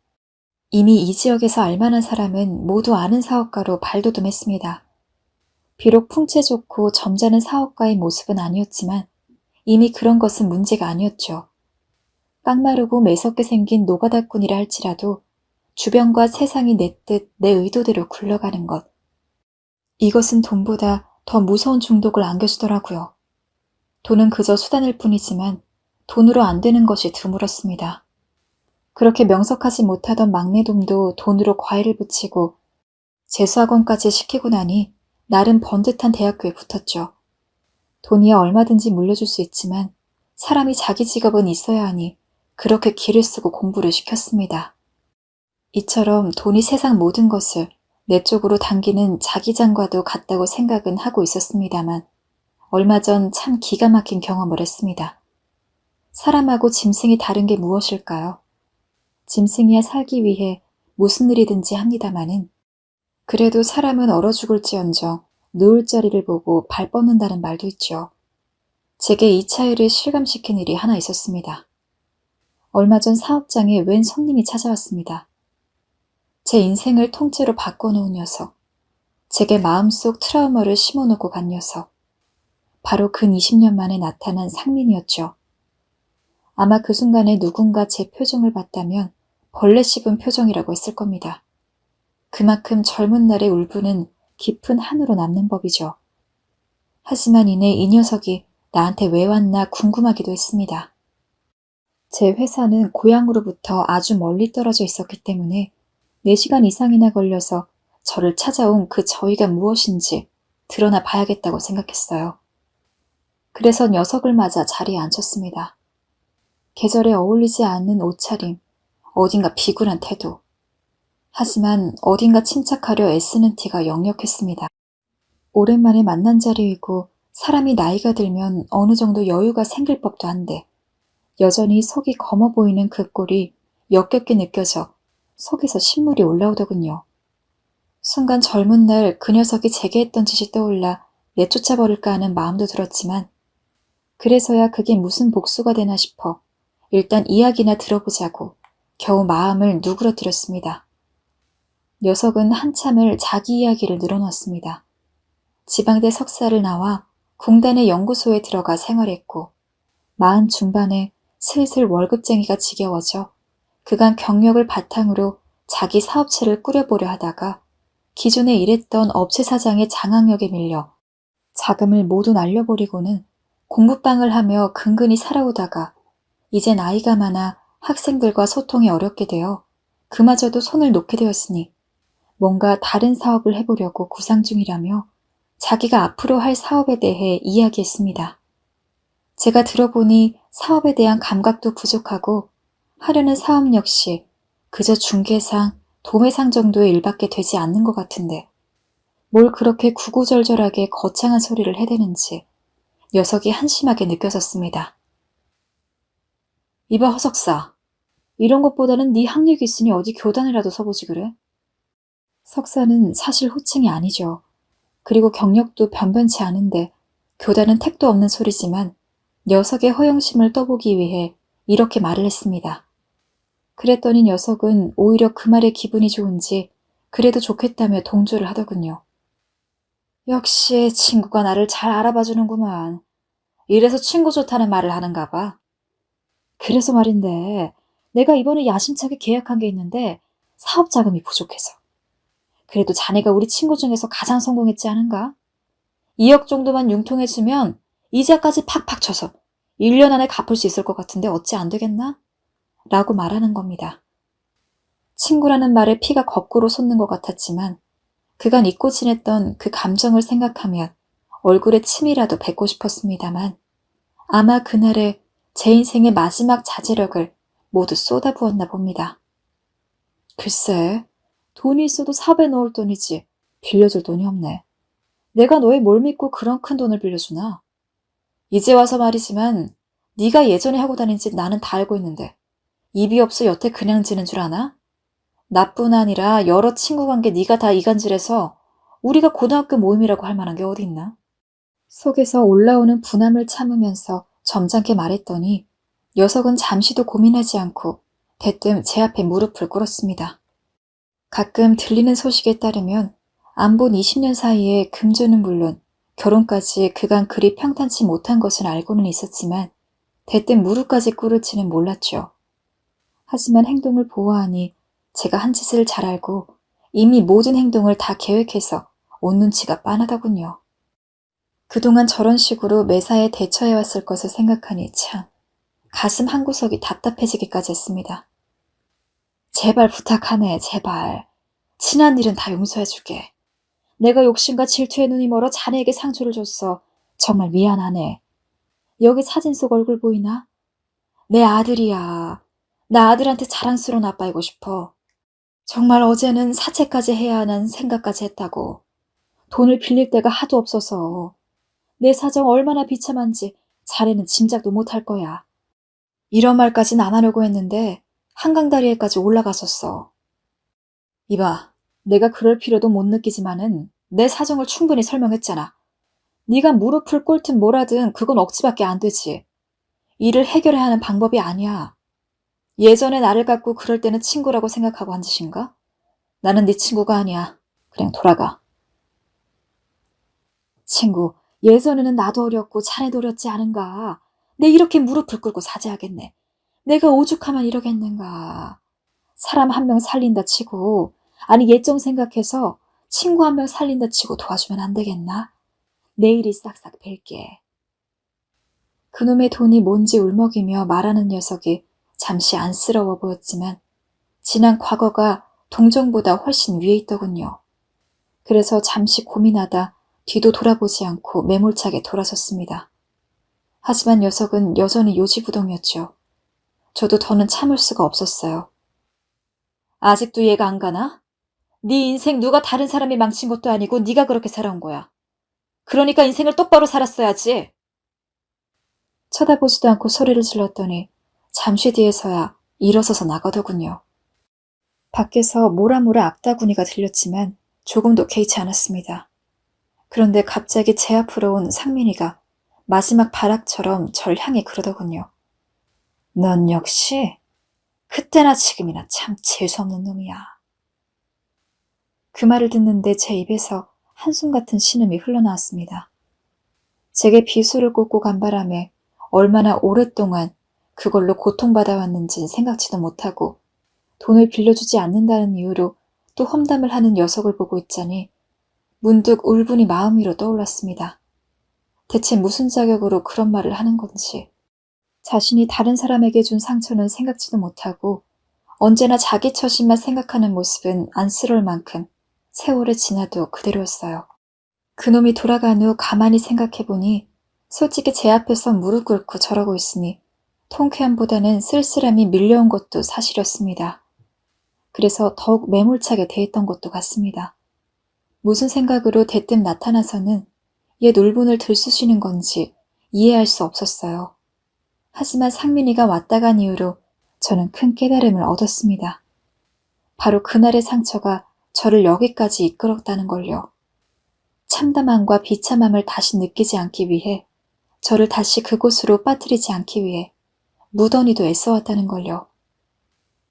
[SPEAKER 2] 이미 이 지역에서 알만한 사람은 모두 아는 사업가로 발돋움했습니다. 비록 풍채 좋고 점잖은 사업가의 모습은 아니었지만 이미 그런 것은 문제가 아니었죠. 깡마르고 매섭게 생긴 노가다꾼이라 할지라도 주변과 세상이 내 뜻, 내 의도대로 굴러가는 것. 이것은 돈보다 더 무서운 중독을 안겨주더라고요. 돈은 그저 수단일 뿐이지만 돈으로 안 되는 것이 드물었습니다. 그렇게 명석하지 못하던 막내돔도 돈으로 과외를 붙이고 재수학원까지 시키고 나니 나름 번듯한 대학교에 붙었죠. 돈이야 얼마든지 물려줄 수 있지만 사람이 자기 직업은 있어야 하니 그렇게 기를 쓰고 공부를 시켰습니다. 이처럼 돈이 세상 모든 것을 내 쪽으로 당기는 자기장과도 같다고 생각은 하고 있었습니다만 얼마 전 참 기가 막힌 경험을 했습니다. 사람하고 짐승이 다른 게 무엇일까요? 짐승이야 살기 위해 무슨 일이든지 합니다마는 그래도 사람은 얼어 죽을지언정 누울 자리를 보고 발 뻗는다는 말도 있죠. 제게 이 차이를 실감시킨 일이 하나 있었습니다. 얼마 전 사업장에 웬 손님이 찾아왔습니다. 제 인생을 통째로 바꿔놓은 녀석, 제게 마음속 트라우마를 심어놓고 간 녀석, 바로 근 20년 만에 나타난 상민이었죠. 아마 그 순간에 누군가 제 표정을 봤다면 벌레 씹은 표정이라고 했을 겁니다. 그만큼 젊은 날의 울분은 깊은 한으로 남는 법이죠. 하지만 이내 이 녀석이 나한테 왜 왔나 궁금하기도 했습니다. 제 회사는 고향으로부터 아주 멀리 떨어져 있었기 때문에 4시간 이상이나 걸려서 저를 찾아온 그 저희가 무엇인지 드러나 봐야겠다고 생각했어요. 그래서 녀석을 맞아 자리에 앉혔습니다. 계절에 어울리지 않는 옷차림, 어딘가 비굴한 태도. 하지만 어딘가 침착하려 애쓰는 티가 역력했습니다. 오랜만에 만난 자리이고 사람이 나이가 들면 어느 정도 여유가 생길 법도 한데 여전히 속이 검어 보이는 그 꼴이 역겹게 느껴져 속에서 신물이 올라오더군요. 순간 젊은 날 그 녀석이 제게 했던 짓이 떠올라 내쫓아버릴까 하는 마음도 들었지만 그래서야 그게 무슨 복수가 되나 싶어 일단 이야기나 들어보자고 겨우 마음을 누그러뜨렸습니다. 녀석은 한참을 자기 이야기를 늘어놓았습니다. 지방대 석사를 나와 공단의 연구소에 들어가 생활했고 마흔 중반에 슬슬 월급쟁이가 지겨워져 그간 경력을 바탕으로 자기 사업체를 꾸려보려 하다가 기존에 일했던 업체 사장의 장악력에 밀려 자금을 모두 날려버리고는 공부방을 하며 근근히 살아오다가 이제 나이가 많아 학생들과 소통이 어렵게 되어 그마저도 손을 놓게 되었으니 뭔가 다른 사업을 해보려고 구상 중이라며 자기가 앞으로 할 사업에 대해 이야기했습니다. 제가 들어보니 사업에 대한 감각도 부족하고 하려는 사업 역시 그저 중개상, 도매상 정도의 일밖에 되지 않는 것 같은데 뭘 그렇게 구구절절하게 거창한 소리를 해대는지 녀석이 한심하게 느껴졌습니다. 이봐 허석사, 이런 것보다는 네 학력이 있으니 어디 교단이라도 서보지 그래? 석사는 사실 호칭이 아니죠. 그리고 경력도 변변치 않은데 교단은 택도 없는 소리지만 녀석의 허영심을 떠보기 위해 이렇게 말을 했습니다. 그랬더니 녀석은 오히려 그 말에 기분이 좋은지 그래도 좋겠다며 동조를 하더군요. 역시 친구가 나를 잘 알아봐주는구만. 이래서 친구 좋다는 말을 하는가 봐. 그래서 말인데 내가 이번에 야심차게 계약한 게 있는데 사업 자금이 부족해서. 그래도 자네가 우리 친구 중에서 가장 성공했지 않은가? 2억 정도만 융통해주면 이자까지 팍팍 쳐서 1년 안에 갚을 수 있을 것 같은데 어찌 안 되겠나? 라고 말하는 겁니다. 친구라는 말에 피가 거꾸로 솟는 것 같았지만 그간 잊고 지냈던 그 감정을 생각하면 얼굴에 침이라도 뱉고 싶었습니다만 아마 그날에 제 인생의 마지막 자제력을 모두 쏟아부었나 봅니다. 글쎄, 돈이 있어도 사업에 넣을 돈이지 빌려줄 돈이 없네. 내가 너의 뭘 믿고 그런 큰 돈을 빌려주나? 이제 와서 말이지만 네가 예전에 하고 다닌 짓 나는 다 알고 있는데 입이 없어 여태 그냥 지는 줄 아나? 나뿐 아니라 여러 친구 관계 네가 다 이간질해서 우리가 고등학교 모임이라고 할 만한 게 어디 있나? 속에서 올라오는 분함을 참으면서 점잖게 말했더니 녀석은 잠시도 고민하지 않고 대뜸 제 앞에 무릎을 꿇었습니다. 가끔 들리는 소식에 따르면 안 본 20년 사이에 금주는 물론 결혼까지 그간 그리 평탄치 못한 것은 알고는 있었지만 대뜸 무릎까지 꿇을지는 몰랐죠. 하지만 행동을 보아하니 제가 한 짓을 잘 알고 이미 모든 행동을 다 계획해서 온 눈치가 빤하더군요. 그동안 저런 식으로 매사에 대처해왔을 것을 생각하니 참 가슴 한구석이 답답해지기까지 했습니다. 제발 부탁하네, 제발. 지난 일은 다 용서해줄게. 내가 욕심과 질투에 눈이 멀어 자네에게 상처를 줬어. 정말 미안하네. 여기 사진 속 얼굴 보이나? 내 아들이야. 나 아들한테 자랑스러운 아빠이고 싶어. 정말 어제는 사채까지 해야 하는 생각까지 했다고. 돈을 빌릴 데가 하도 없어서. 내 사정 얼마나 비참한지 자네는 짐작도 못할 거야. 이런 말까진 안 하려고 했는데 한강다리에까지 올라갔었어. 이봐, 내가 그럴 필요도 못 느끼지만은 내 사정을 충분히 설명했잖아. 네가 무릎을 꿇든 뭐라든 그건 억지밖에 안 되지. 일을 해결해야 하는 방법이 아니야. 예전에 나를 갖고 그럴 때는 친구라고 생각하고 한 짓인가? 나는 네 친구가 아니야. 그냥 돌아가. 친구, 예전에는 나도 어렸고 자네도 어렸지 않은가? 내 이렇게 무릎을 꿇고 사죄하겠네. 내가 오죽하면 이러겠는가. 사람 한 명 살린다 치고, 아니 예정 생각해서 친구 한 명 살린다 치고 도와주면 안 되겠나? 내일이 싹싹 뵐게. 그놈의 돈이 뭔지 울먹이며 말하는 녀석이 잠시 안쓰러워 보였지만 지난 과거가 동정보다 훨씬 위에 있더군요. 그래서 잠시 고민하다 뒤도 돌아보지 않고 매몰차게 돌아섰습니다. 하지만 녀석은 여전히 요지부동이었죠. 저도 더는 참을 수가 없었어요. 아직도 이해가 안 가나? 네 인생 누가 다른 사람이 망친 것도 아니고 네가 그렇게 살아온 거야. 그러니까 인생을 똑바로 살았어야지. 쳐다보지도 않고 소리를 질렀더니 잠시 뒤에서야 일어서서 나가더군요. 밖에서 모라모라 악다구니가 들렸지만 조금도 개의치 않았습니다. 그런데 갑자기 제 앞으로 온 상민이가 마지막 발악처럼 절 향해 그러더군요. 넌 역시 그때나 지금이나 참 재수없는 놈이야. 그 말을 듣는데 제 입에서 한숨 같은 신음이 흘러나왔습니다. 제게 비수를 꽂고 간 바람에 얼마나 오랫동안 그걸로 고통받아왔는지는 생각지도 못하고 돈을 빌려주지 않는다는 이유로 또 험담을 하는 녀석을 보고 있자니 문득 울분이 마음 위로 떠올랐습니다. 대체 무슨 자격으로 그런 말을 하는 건지. 자신이 다른 사람에게 준 상처는 생각지도 못하고 언제나 자기 처신만 생각하는 모습은 안쓰러울 만큼 세월이 지나도 그대로였어요. 그놈이 돌아간 후 가만히 생각해보니 솔직히 제 앞에서 무릎 꿇고 저러고 있으니 통쾌함보다는 쓸쓸함이 밀려온 것도 사실이었습니다. 그래서 더욱 매몰차게 대했던 것도 같습니다. 무슨 생각으로 대뜸 나타나서는 옛 울분을 들쑤시는 건지 이해할 수 없었어요. 하지만 상민이가 왔다 간 이후로 저는 큰 깨달음을 얻었습니다. 바로 그날의 상처가 저를 여기까지 이끌었다는 걸요. 참담함과 비참함을 다시 느끼지 않기 위해, 저를 다시 그곳으로 빠뜨리지 않기 위해 무던히도 애써왔다는 걸요.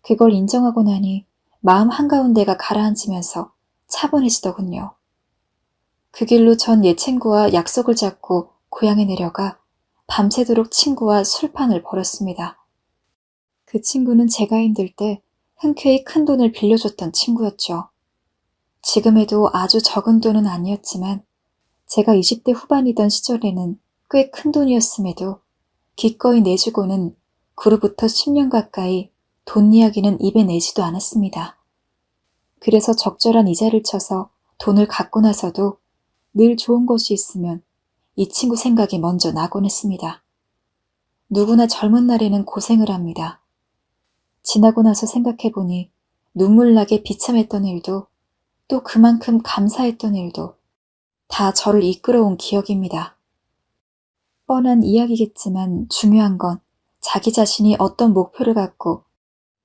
[SPEAKER 2] 그걸 인정하고 나니 마음 한가운데가 가라앉으면서 차분해지더군요. 그 길로 전 옛 친구와 약속을 잡고 고향에 내려가 밤새도록 친구와 술판을 벌였습니다. 그 친구는 제가 힘들 때 흔쾌히 큰 돈을 빌려줬던 친구였죠. 지금에도 아주 적은 돈은 아니었지만 제가 20대 후반이던 시절에는 꽤 큰 돈이었음에도 기꺼이 내주고는 그로부터 10년 가까이 돈 이야기는 입에 내지도 않았습니다. 그래서 적절한 이자를 쳐서 돈을 갖고 나서도 늘 좋은 것이 있으면 이 친구 생각이 먼저 나곤 했습니다. 누구나 젊은 날에는 고생을 합니다. 지나고 나서 생각해보니 눈물나게 비참했던 일도 또 그만큼 감사했던 일도 다 저를 이끌어온 기억입니다. 뻔한 이야기겠지만 중요한 건 자기 자신이 어떤 목표를 갖고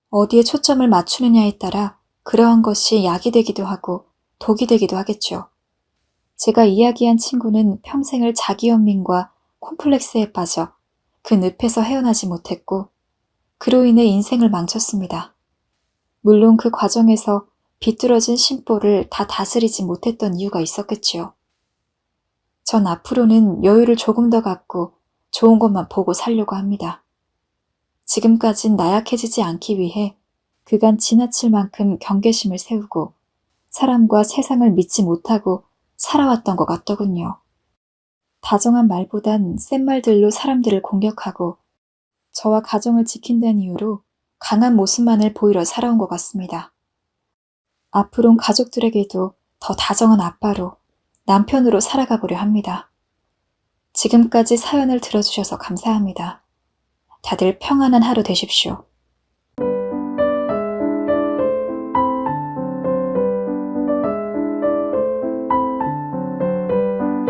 [SPEAKER 2] 어디에 초점을 맞추느냐에 따라 그러한 것이 약이 되기도 하고 독이 되기도 하겠죠. 제가 이야기한 친구는 평생을 자기연민과 콤플렉스에 빠져 그 늪에서 헤어나지 못했고 그로 인해 인생을 망쳤습니다. 물론 그 과정에서 비뚤어진 심보를 다 다스리지 못했던 이유가 있었겠지요. 전 앞으로는 여유를 조금 더 갖고 좋은 것만 보고 살려고 합니다. 지금까진 나약해지지 않기 위해 그간 지나칠 만큼 경계심을 세우고 사람과 세상을 믿지 못하고 살아왔던 것 같더군요. 다정한 말보단 센 말들로 사람들을 공격하고 저와 가정을 지킨다는 이유로 강한 모습만을 보이러 살아온 것 같습니다. 앞으론 가족들에게도 더 다정한 아빠로, 남편으로 살아가 보려 합니다. 지금까지 사연을 들어주셔서 감사합니다. 다들 평안한 하루 되십시오.